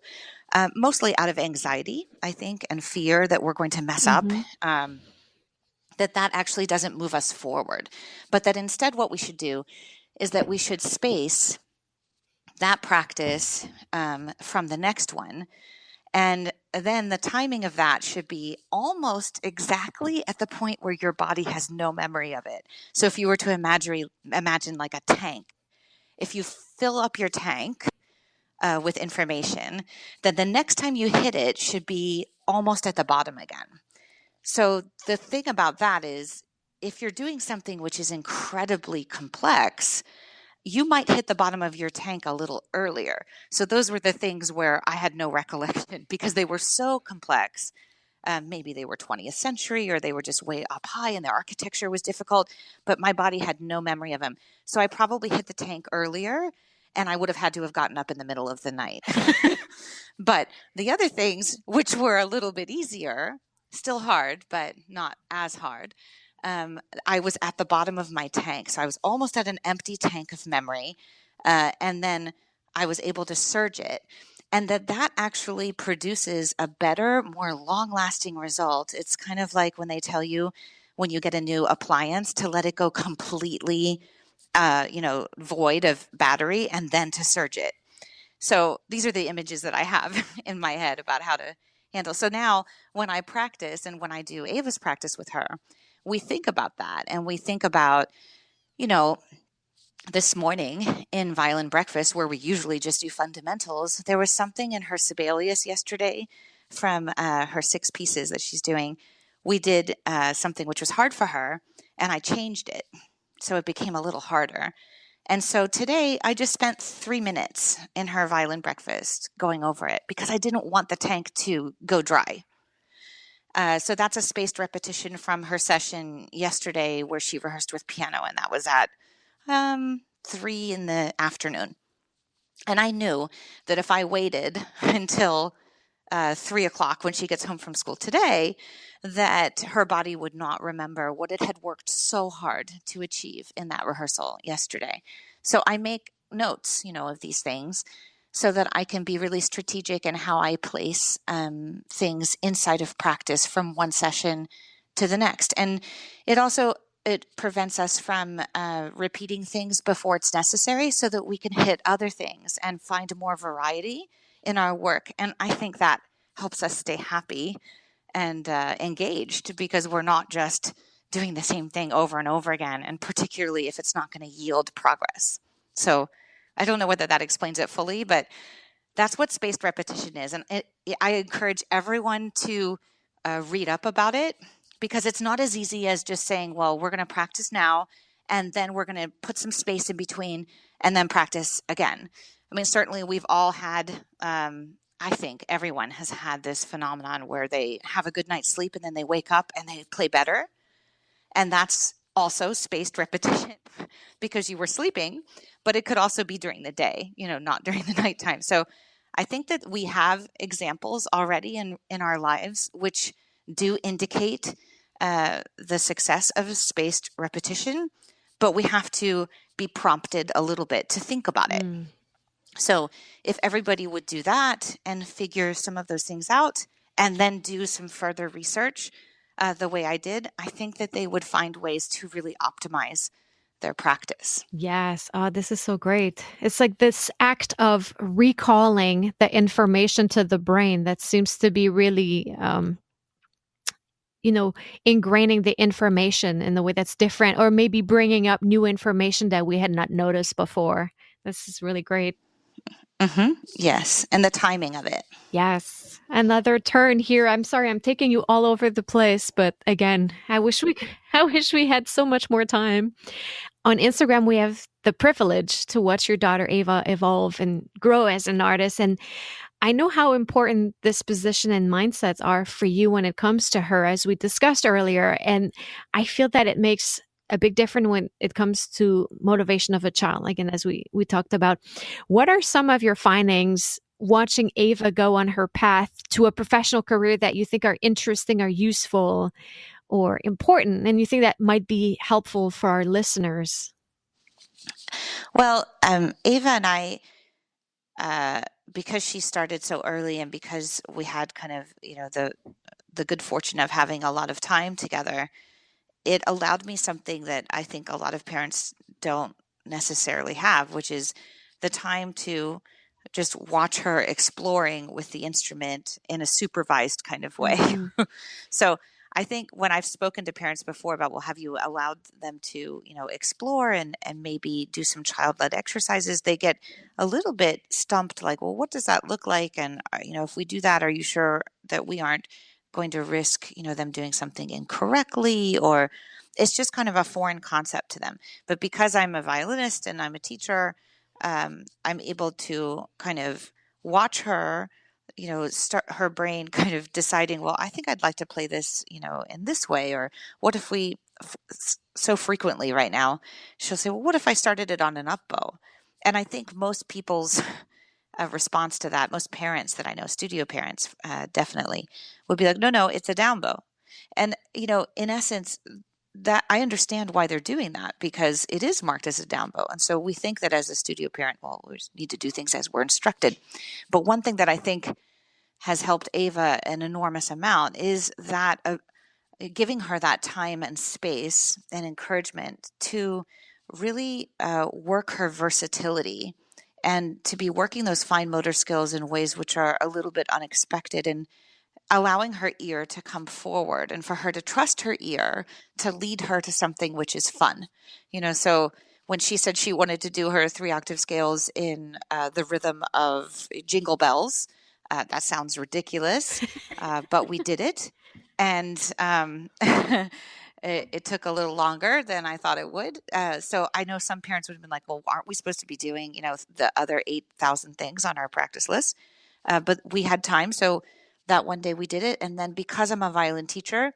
mostly out of anxiety, I think, and fear that we're going to mess up, that actually doesn't move us forward. But that instead what we should do is that we should space that practice from the next one. And then the timing of that should be almost exactly at the point where your body has no memory of it. So if you were to imagine like a tank, if you fill up your tank with information, then the next time you hit it should be almost at the bottom again. So the thing about that is, if you're doing something which is incredibly complex, you might hit the bottom of your tank a little earlier. So those were the things where I had no recollection because they were so complex. Maybe they were 20th century, or they were just way up high and the architecture was difficult, but my body had no memory of them. So I probably hit the tank earlier, and I would have had to have gotten up in the middle of the night. But the other things, which were a little bit easier, still hard, but not as hard, I was at the bottom of my tank. So I was almost at an empty tank of memory. And then I was able to surge it. And that actually produces a better, more long-lasting result. It's kind of like when they tell you when you get a new appliance to let it go completely, void of battery, and then to surge it. So these are the images that I have in my head about how to handle. So now when I practice, and when I do Ava's practice with her, we think about that, and we think about, this morning in Violin Breakfast, where we usually just do fundamentals, there was something in her Sibelius yesterday from her 6 pieces that she's doing. We did something which was hard for her, and I changed it, so it became a little harder. And so today I just spent 3 minutes in her Violin Breakfast going over it because I didn't want the tank to go dry. So that's a spaced repetition from her session yesterday where she rehearsed with piano, and that was at 3 in the afternoon. And I knew that if I waited until 3 o'clock when she gets home from school today, that her body would not remember what it had worked so hard to achieve in that rehearsal yesterday. So I make notes, of these things, so that I can be really strategic in how I place things inside of practice from one session to the next. And it prevents us from repeating things before it's necessary, so that we can hit other things and find more variety in our work. And I think that helps us stay happy and engaged, because we're not just doing the same thing over and over again, and particularly if it's not going to yield progress. So I don't know whether that explains it fully, but that's what spaced repetition is. And I encourage everyone to read up about it, because it's not as easy as just saying, well, we're going to practice now, and then we're going to put some space in between and then practice again. I mean, certainly we've all had, I think everyone has had this phenomenon where they have a good night's sleep and then they wake up and they play better. And that's also spaced repetition because you were sleeping, but it could also be during the day, not during the nighttime. So I think that we have examples already in our lives which do indicate the success of spaced repetition, but we have to be prompted a little bit to think about it. So if everybody would do that and figure some of those things out and then do some further research the way I did, I think that they would find ways to really optimize their practice. Yes. Oh, this is so great. It's like this act of recalling the information to the brain that seems to be really, ingraining the information in the way that's different, or maybe bringing up new information that we had not noticed before. This is really great. Mm-hmm. Yes. And the timing of it. Yes. Another turn here. I'm sorry, I'm taking you all over the place, but again, I wish we had so much more time. On Instagram, we have the privilege to watch your daughter Ava evolve and grow as an artist. And I know how important disposition and mindsets are for you when it comes to her, as we discussed earlier. And I feel that it makes a big difference when it comes to motivation of a child. Again, as we talked about, what are some of your findings watching Ava go on her path to a professional career that you think are interesting or useful or important, and you think that might be helpful for our listeners? Well, Ava and I, because she started so early and because we had kind of, the good fortune of having a lot of time together, it allowed me something that I think a lot of parents don't necessarily have, which is the time to just watch her exploring with the instrument in a supervised kind of way. Mm-hmm. So I think when I've spoken to parents before about, well, have you allowed them to, explore and maybe do some child-led exercises, they get a little bit stumped, like, well, what does that look like? And, if we do that, are you sure that we aren't going to risk, them doing something incorrectly? Or it's just kind of a foreign concept to them. But because I'm a violinist and I'm a teacher, I'm able to kind of watch her, start her brain kind of deciding, well, I think I'd like to play this, in this way. Or what if we, so frequently right now, she'll say, well, what if I started it on an up bow? And I think most people's response to that, most parents that I know, studio parents definitely, would be like, no, it's a down bow. And, in essence, that I understand why they're doing that, because it is marked as a down bow. And so we think that as a studio parent, well, we need to do things as we're instructed. But one thing that I think has helped Ava an enormous amount is that giving her that time and space and encouragement to really work her versatility and to be working those fine motor skills in ways which are a little bit unexpected, and allowing her ear to come forward and for her to trust her ear to lead her to something which is fun. So when she said she wanted to do her 3-octave scales in the rhythm of Jingle Bells, that sounds ridiculous, but we did it. And it took a little longer than I thought it would. So I know some parents would have been like, well, aren't we supposed to be doing, the other 8,000 things on our practice list? But we had time. So that one day we did it. And then because I'm a violin teacher,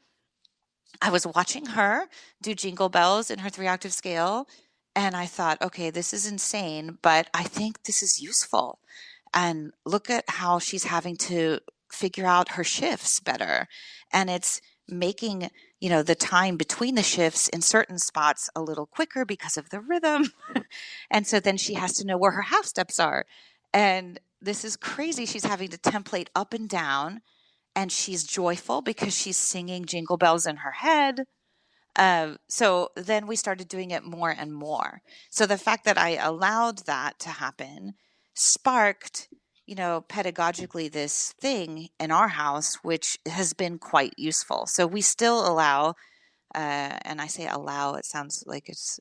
I was watching her do Jingle Bells in her 3-octave scale. And I thought, okay, this is insane, but I think this is useful. And look at how she's having to figure out her shifts better. And it's making, the time between the shifts in certain spots a little quicker because of the rhythm. And so then she has to know where her half steps are. And this is crazy. She's having to template up and down, and she's joyful because she's singing Jingle Bells in her head. So then we started doing it more and more. So the fact that I allowed that to happen sparked, pedagogically this thing in our house, which has been quite useful. So we still allow, and I say allow, it sounds like it's,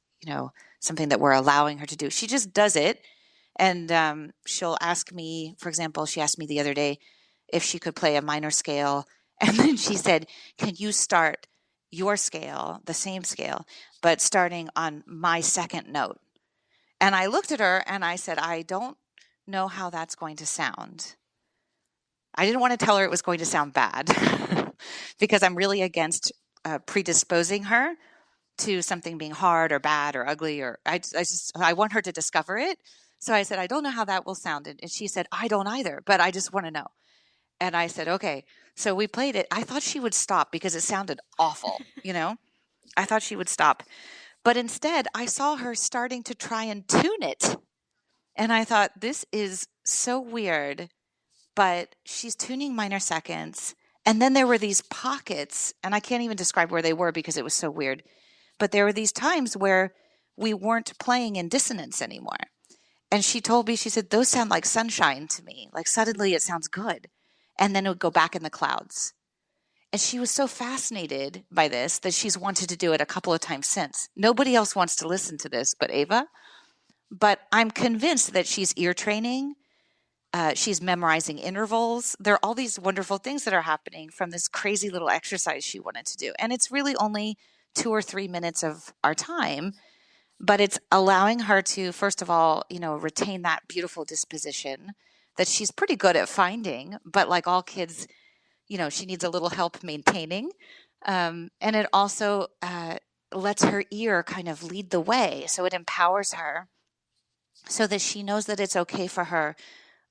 something that we're allowing her to do. She just does it. And she'll ask me, for example, she asked me the other day if she could play a minor scale. And then she said, can you start your scale, the same scale, but starting on my second note. And I looked at her and I said, I don't know how that's going to sound. I didn't want to tell her it was going to sound bad because I'm really against predisposing her to something being hard or bad or ugly, or I want her to discover it. So I said, I don't know how that will sound. And she said, I don't either, but I just want to know. And I said, okay. So we played it. I thought she would stop because it sounded awful, I thought she would stop. But instead, I saw her starting to try and tune it. And I thought, this is so weird. But she's tuning minor seconds. And then there were these pockets, and I can't even describe where they were because it was so weird. But there were these times where we weren't playing in dissonance anymore. And she told me, she said, those sound like sunshine to me. Like suddenly it sounds good. And then it would go back in the clouds. And she was so fascinated by this that she's wanted to do it a couple of times since. Nobody else wants to listen to this but Ava. But I'm convinced that she's ear training. She's memorizing intervals. There are all these wonderful things that are happening from this crazy little exercise she wanted to do. And it's really only 2 or 3 minutes of our time, but it's allowing her to, first of all, retain that beautiful disposition that she's pretty good at finding, but like all kids, she needs a little help maintaining. And it also lets her ear kind of lead the way. So it empowers her so that she knows that it's okay for her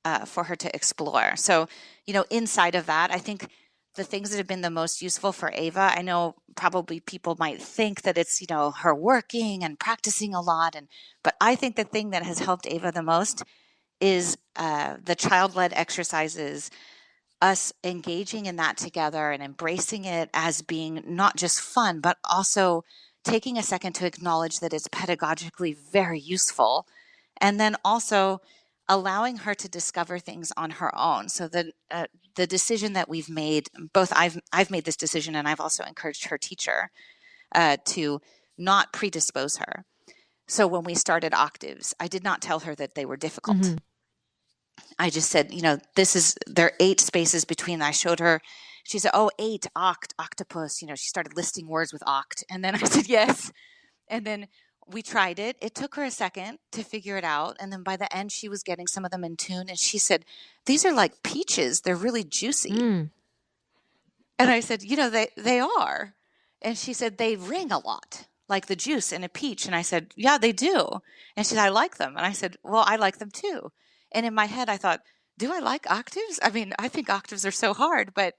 to explore. So, inside of that, I think the things that have been the most useful for Ava, I know probably people might think that it's, her working and practicing a lot. But I think the thing that has helped Ava the most is the child-led exercises, us engaging in that together and embracing it as being not just fun, but also taking a second to acknowledge that it's pedagogically very useful. And then also allowing her to discover things on her own. So the decision that we've made, both I've made this decision, and I've also encouraged her teacher to not predispose her. So when we started octaves, I did not tell her that they were difficult. Mm-hmm. I just said, there are 8 spaces between. I showed her. She said, 8, octopus. She started listing words with oct. And then I said, yes. And then we tried it. It took her a second to figure it out. And then by the end, she was getting some of them in tune. And she said, these are like peaches. They're really juicy. Mm. And I said, they are. And she said, they ring a lot, like the juice in a peach. And I said, yeah, they do. And she said, I like them. And I said, well, I like them too. And in my head, I thought, do I like octaves? I mean, I think octaves are so hard, but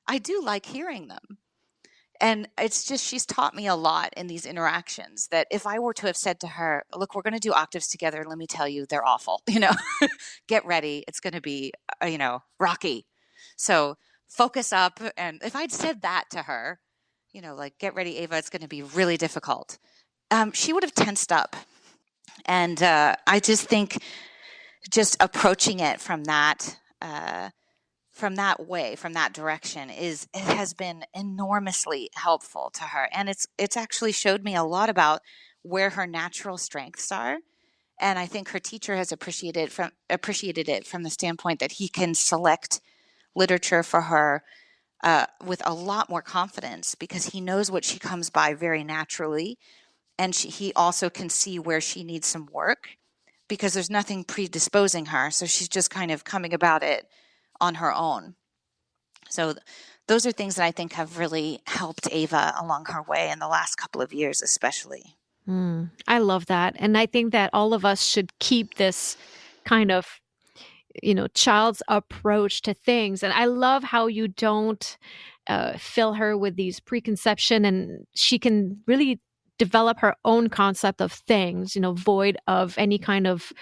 I do like hearing them. And it's just, she's taught me a lot in these interactions that if I were to have said to her, look, we're going to do octaves together. Let me tell you, they're awful. Get ready. It's going to be, rocky. So focus up. And if I'd said that to her, like, get ready, Ava, it's going to be really difficult. She would have tensed up. And I just think just approaching it from that way, from that direction, it has been enormously helpful to her. And it's actually showed me a lot about where her natural strengths are. And I think her teacher has appreciated it from the standpoint that he can select literature for her with a lot more confidence because he knows what she comes by very naturally. And he also can see where she needs some work because there's nothing predisposing her. So she's just kind of coming about it on her own. So those are things that I think have really helped Ava along her way in the last couple of years, especially. I love that. And I think that all of us should keep this kind of, child's approach to things. And I love how you don't fill her with these preconception, and she can really develop her own concept of things, void of any kind of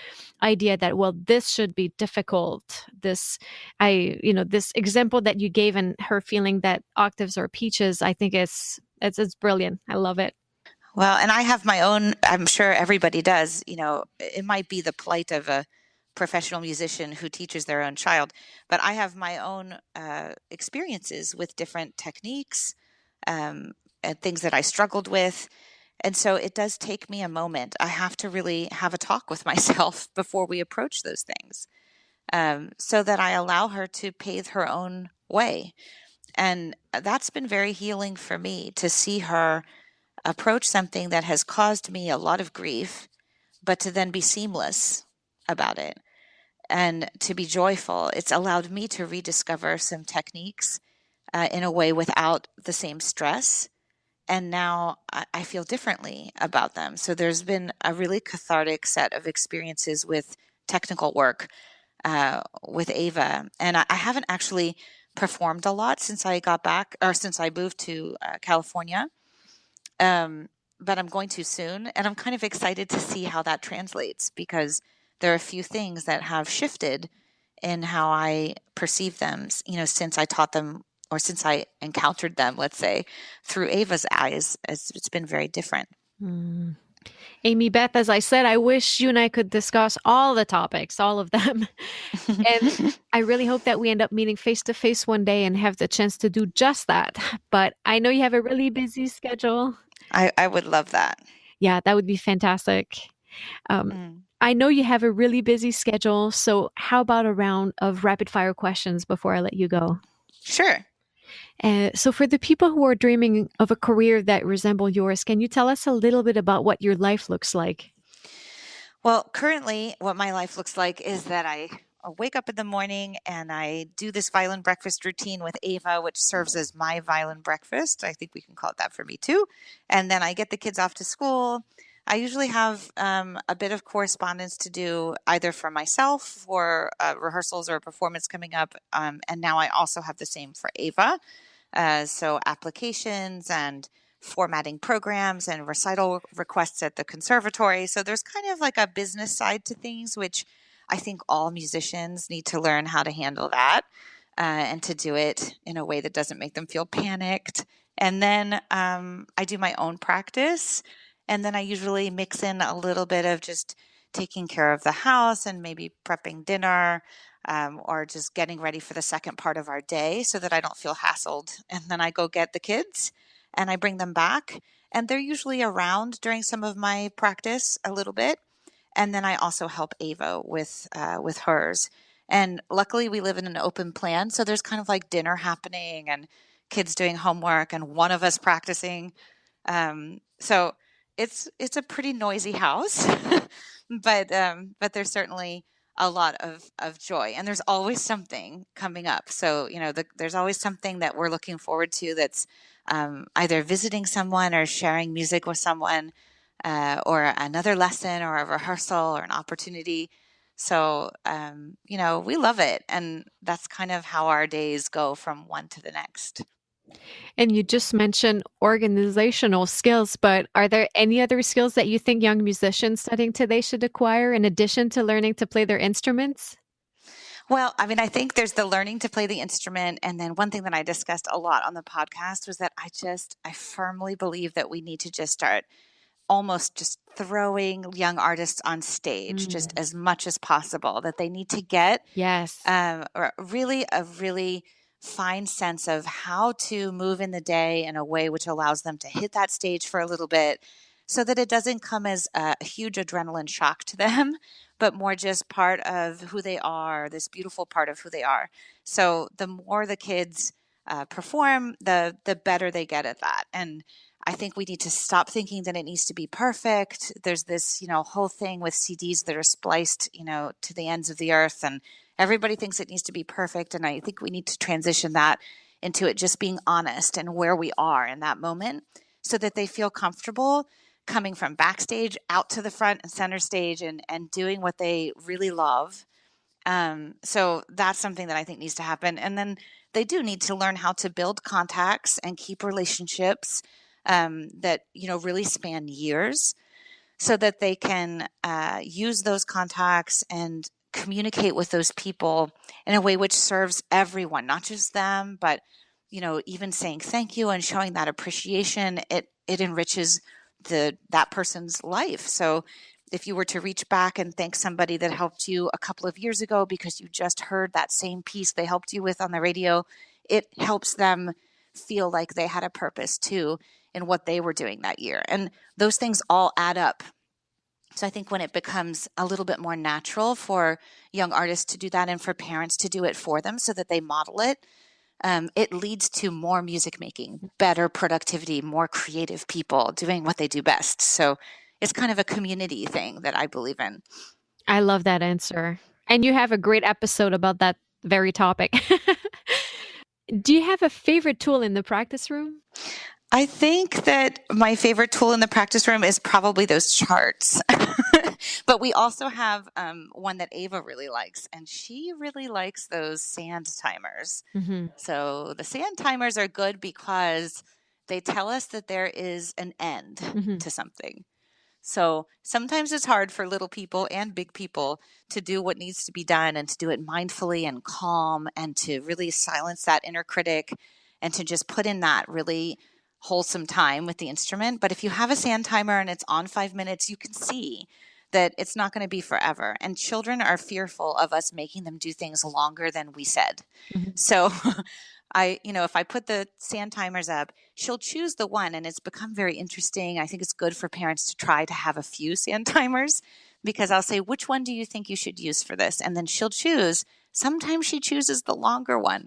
idea that, well, this should be difficult. This example that you gave and her feeling that octaves are peaches, I think it's brilliant. I love it. Well, and I have my own, I'm sure everybody does, it might be the plight of a professional musician who teaches their own child, but I have my own experiences with different techniques and things that I struggled with. And so it does take me a moment. I have to really have a talk with myself before we approach those things so that I allow her to pave her own way. And that's been very healing for me to see her approach something that has caused me a lot of grief, but to then be seamless about it and to be joyful. It's allowed me to rediscover some techniques in a way without the same stress. And now I feel differently about them. So there's been a really cathartic set of experiences with technical work with Ava. And I haven't actually performed a lot since I got back, or since I moved to California. But I'm going to soon. And I'm kind of excited to see how that translates, because there are a few things that have shifted in how I perceive them, since I taught them, or since I encountered them, let's say, through Ava's eyes. It's been very different. Mm. Amy, Beth, as I said, I wish you and I could discuss all the topics, all of them. And I really hope that we end up meeting face to face one day and have the chance to do just that. But I know you have a really busy schedule. I would love that. Yeah, that would be fantastic. I know you have a really busy schedule. So how about a round of rapid fire questions before I let you go? Sure. So for the people who are dreaming of a career that resemble yours, can you tell us a little bit about what your life looks like? Well, currently, what my life looks like is that I wake up in the morning and I do this violin breakfast routine with Ava, which serves as my violin breakfast. I think we can call it that for me too. And then I get the kids off to school. I usually have a bit of correspondence to do, either for myself for rehearsals or a performance coming up. And now I also have the same for Ava. So applications and formatting programs and recital requests at the conservatory. So there's kind of like a business side to things, which I think all musicians need to learn how to handle that and to do it in a way that doesn't make them feel panicked. And then I do my own practice. And then I usually mix in a little bit of just taking care of the house and maybe prepping dinner, or just getting ready for the second part of our day so that I don't feel hassled. And then I go get the kids and I bring them back. And they're usually around during some of my practice a little bit. And then I also help Ava with hers. And luckily we live in an open plan. So there's kind of like dinner happening and kids doing homework and one of us practicing. So it's a pretty noisy house, but there's certainly a lot of joy, and there's always something coming up. So, there's always something that we're looking forward to that's either visiting someone or sharing music with someone, or another lesson or a rehearsal or an opportunity. So, we love it. And that's kind of how our days go from one to the next. And you just mentioned organizational skills, but are there any other skills that you think young musicians studying today should acquire in addition to learning to play their instruments? Well, I think there's the learning to play the instrument. And then one thing that I discussed a lot on the podcast was that I firmly believe that we need to just start almost just throwing young artists on stage just as much as possible, that they need to get really a really fine sense of how to move in the day in a way which allows them to hit that stage for a little bit, so that it doesn't come as a huge adrenaline shock to them, but more just part of who they are, this beautiful part of who they are. So the more the kids perform, the better they get at that. And I think we need to stop thinking that it needs to be perfect. There's this, whole thing with CDs that are spliced, to the ends of the earth, and everybody thinks it needs to be perfect. And I think we need to transition that into it just being honest and where we are in that moment, so that they feel comfortable coming from backstage out to the front and center stage and doing what they really love. So that's something that I think needs to happen. And then they do need to learn how to build contacts and keep relationships that, really span years, so that they can use those contacts and communicate with those people in a way which serves everyone, not just them, but, even saying thank you and showing that appreciation, it enriches that person's life. So if you were to reach back and thank somebody that helped you a couple of years ago because you just heard that same piece they helped you with on the radio, it helps them feel like they had a purpose too in what they were doing that year. And those things all add up. So I think when it becomes a little bit more natural for young artists to do that and for parents to do it for them so that they model it, it leads to more music making, better productivity, more creative people doing what they do best. So it's kind of a community thing that I believe in. I love that answer. And you have a great episode about that very topic. Do you have a favorite tool in the practice room? I think that my favorite tool in the practice room is probably those charts. But we also have one that Ava really likes, and she really likes those sand timers. Mm-hmm. So the sand timers are good because they tell us that there is an end to something. So sometimes it's hard for little people and big people to do what needs to be done and to do it mindfully and calm and to really silence that inner critic and to just put in that really wholesome time with the instrument. But if you have a sand timer and it's on 5 minutes, you can see that it's not going to be forever. And children are fearful of us making them do things longer than we said. So if I put the sand timers up, she'll choose the one, and it's become very interesting. I think it's good for parents to try to have a few sand timers because I'll say, which one do you think you should use for this? And then she'll choose. Sometimes she chooses the longer one.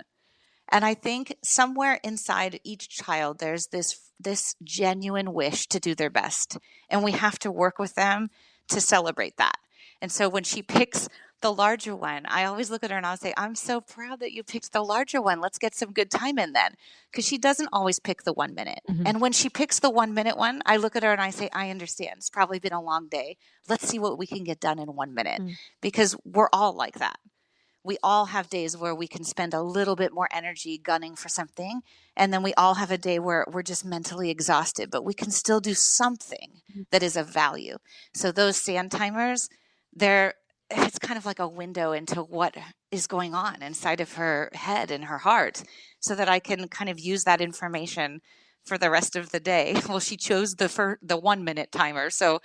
And I think somewhere inside each child, there's this genuine wish to do their best. And we have to work with them to celebrate that. And so when she picks the larger one, I always look at her and I'll say, I'm so proud that you picked the larger one. Let's get some good time in then. Because she doesn't always pick the 1 minute. And when she picks the 1 minute one, I look at her and I say, I understand. It's probably been a long day. Let's see what we can get done in 1 minute. Because we're all like that. We all have days where we can spend a little bit more energy gunning for something. And then we all have a day where we're just mentally exhausted, but we can still do something that is of value. So those sand timers, it's kind of like a window into what is going on inside of her head and her heart so that I can kind of use that information for the rest of the day. Well, she chose the 1 minute timer. So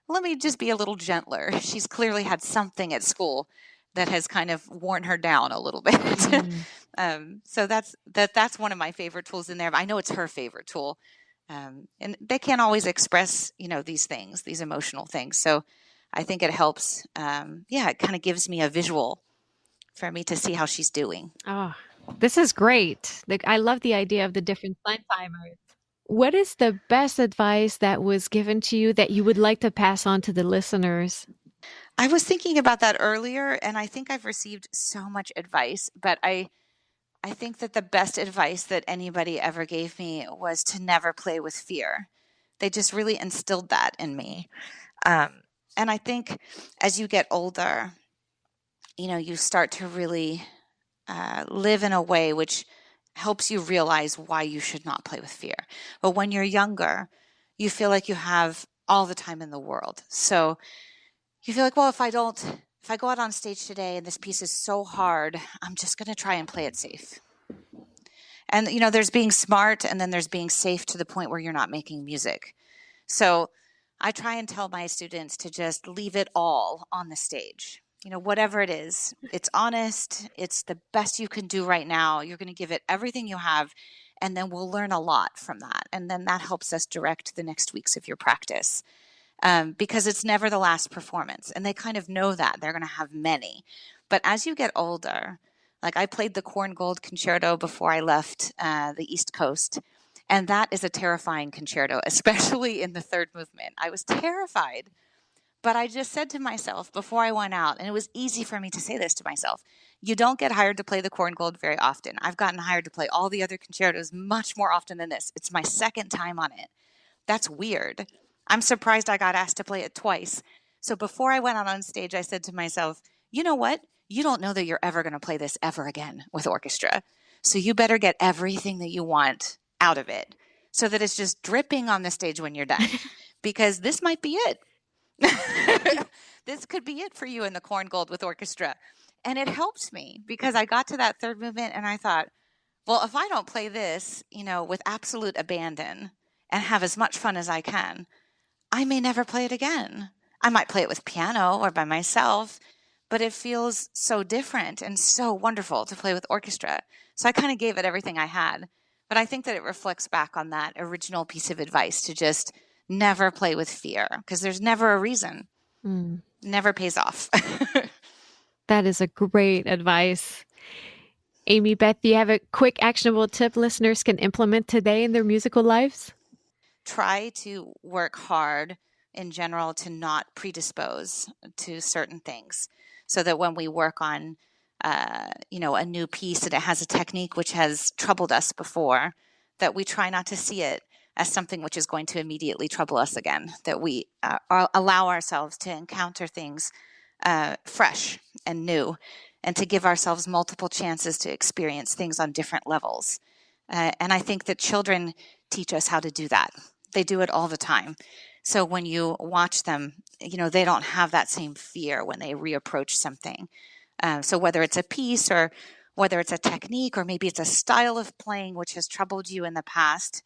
let me just be a little gentler. She's clearly had something at school that has kind of worn her down a little bit. So that's one of my favorite tools in there. I know it's her favorite tool. And they can't always express, these things, these emotional things. So I think it helps. It kind of gives me a visual for me to see how she's doing. Oh, this is great. I love the idea of the different time timers. What is the best advice that was given to you that you would like to pass on to the listeners? I was thinking about that earlier, and I think I've received so much advice, but I think that the best advice that anybody ever gave me was to never play with fear. They just really instilled that in me. And I think as you get older, you start to really live in a way which helps you realize why you should not play with fear. But when you're younger, you feel like you have all the time in the world. So you feel like, well, if I go out on stage today and this piece is so hard, I'm just going to try and play it safe. And, there's being smart and then there's being safe to the point where you're not making music. So I try and tell my students to just leave it all on the stage. Whatever it is, it's honest. It's the best you can do right now. You're going to give it everything you have, and then we'll learn a lot from that. And then that helps us direct the next weeks of your practice. Because it's never the last performance. And they kind of know that. They're going to have many. But as you get older, like I played the Korngold Concerto before I left the East Coast. And that is a terrifying concerto, especially in the third movement. I was terrified. But I just said to myself before I went out, and it was easy for me to say this to myself, you don't get hired to play the Korngold very often. I've gotten hired to play all the other concertos much more often than this. It's my second time on it. That's weird. I'm surprised I got asked to play it twice. So before I went out on stage, I said to myself, you know what? You don't know that you're ever going to play this ever again with orchestra. So you better get everything that you want out of it so that it's just dripping on the stage when you're done. Because this might be it. This could be it for you in the Korngold with orchestra. And it helped me because I got to that third movement and I thought, well, if I don't play this, with absolute abandon and have as much fun as I can, I may never play it again. I might play it with piano or by myself, but it feels so different and so wonderful to play with orchestra. So I kind of gave it everything I had. But I think that it reflects back on that original piece of advice to just never play with fear because there's never a reason. Never pays off. That is a great advice. Amy, Beth, do you have a quick actionable tip listeners can implement today in their musical lives? Try to work hard in general to not predispose to certain things, so that when we work on a new piece and it has a technique which has troubled us before, that we try not to see it as something which is going to immediately trouble us again, that we allow ourselves to encounter things fresh and new, and to give ourselves multiple chances to experience things on different levels. And I think that children teach us how to do that. They do it all the time. So when you watch them, they don't have that same fear when they reapproach something. So whether it's a piece or whether it's a technique or maybe it's a style of playing which has troubled you in the past,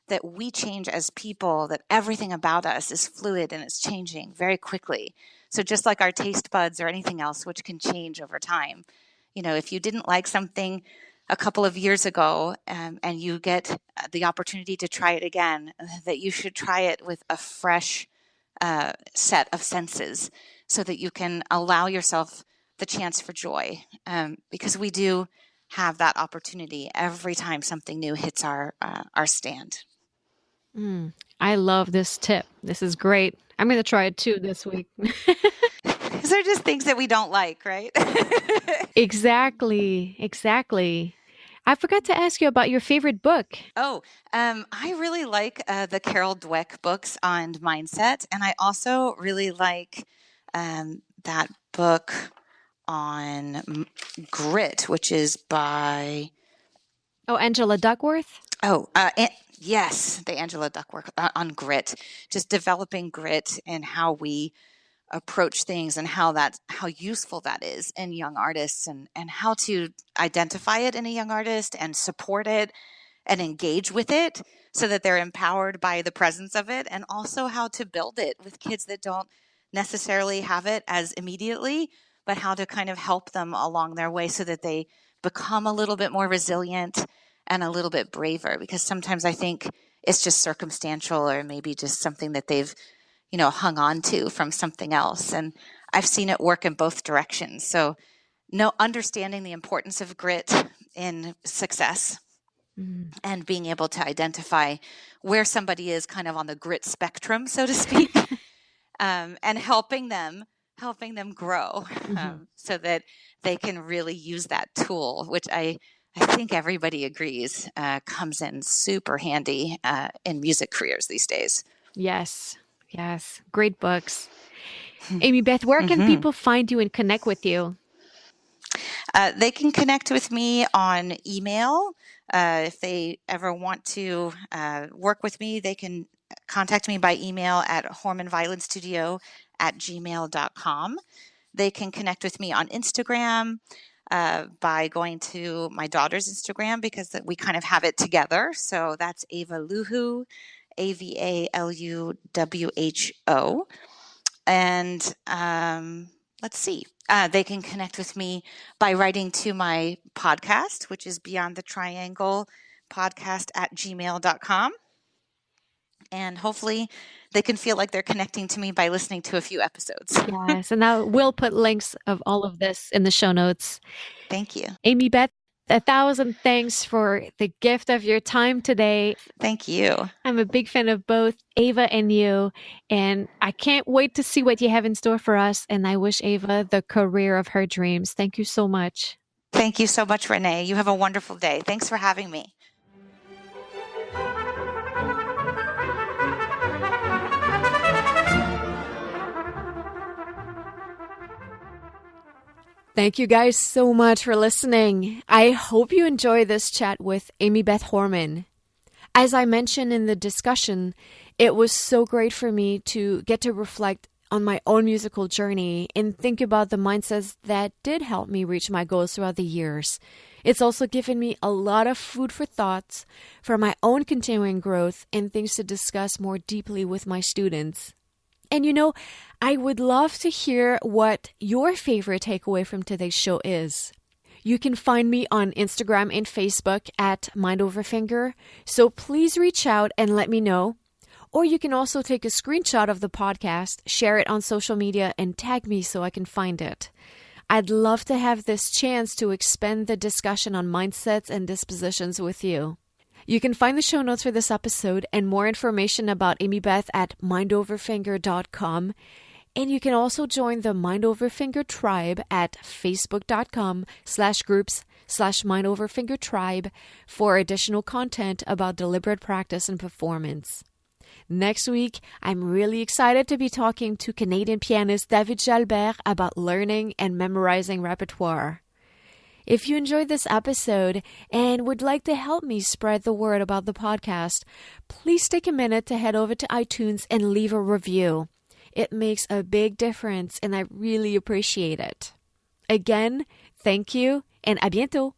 that we change as people, that everything about us is fluid and it's changing very quickly. So just like our taste buds or anything else, which can change over time. If you didn't like something a couple of years ago and you get the opportunity to try it again, that you should try it with a fresh set of senses so that you can allow yourself the chance for joy, because we do have that opportunity every time something new hits our stand. I love this tip. This is great. I'm going to try it too this week. Because they're just things that we don't like, right? Exactly. I forgot to ask you about your favorite book. Oh, I really like the Carol Dweck books on mindset. And I also really like that book on grit, which is by... Oh, Angela Duckworth? Yes, the Angela Duckworth on grit, just developing grit and how we approach things and how useful that is in young artists, and how to identify it in a young artist and support it and engage with it so that they're empowered by the presence of it, and also how to build it with kids that don't necessarily have it as immediately, but how to kind of help them along their way so that they become a little bit more resilient and a little bit braver, because sometimes I think it's just circumstantial or maybe just something that they've, hung on to from something else. And I've seen it work in both directions. So understanding the importance of grit in success and being able to identify where somebody is kind of on the grit spectrum, so to speak, and helping them grow so that they can really use that tool, which I think everybody agrees comes in super handy in music careers these days. Yes. Great books. Amy Beth, where can people find you and connect with you? They can connect with me on email. If they ever want to work with me, they can contact me by email at hormanviolinstudio@gmail.com. They can connect with me on Instagram by going to my daughter's Instagram, because we kind of have it together. So that's Ava Luhu, AVALUWHO. And let's see. They can connect with me by writing to my podcast, which is Beyond the Triangle podcast @gmail.com. And hopefully they can feel like they're connecting to me by listening to a few episodes. Yes, and now we'll put links of all of this in the show notes. Thank you. Amy Beth, 1,000 thanks for the gift of your time today. Thank you. I'm a big fan of both Ava and you, and I can't wait to see what you have in store for us. And I wish Ava the career of her dreams. Thank you so much. Thank you so much, Renee. You have a wonderful day. Thanks for having me. Thank you guys so much for listening. I hope you enjoy this chat with Amy Beth Horman. As I mentioned in the discussion, it was so great for me to get to reflect on my own musical journey and think about the mindsets that did help me reach my goals throughout the years. It's also given me a lot of food for thoughts for my own continuing growth and things to discuss more deeply with my students. And I would love to hear what your favorite takeaway from today's show is. You can find me on Instagram and Facebook at MindOverFinger, so please reach out and let me know. Or you can also take a screenshot of the podcast, share it on social media, and tag me so I can find it. I'd love to have this chance to expand the discussion on mindsets and dispositions with you. You can find the show notes for this episode and more information about Amy Beth at mindoverfinger.com. And you can also join the Mind Over Finger tribe at facebook.com/groups/Mind Over Finger tribe for additional content about deliberate practice and performance. Next week, I'm really excited to be talking to Canadian pianist David Jalbert about learning and memorizing repertoire. If you enjoyed this episode and would like to help me spread the word about the podcast, please take a minute to head over to iTunes and leave a review. It makes a big difference and I really appreciate it. Again, thank you and à bientôt!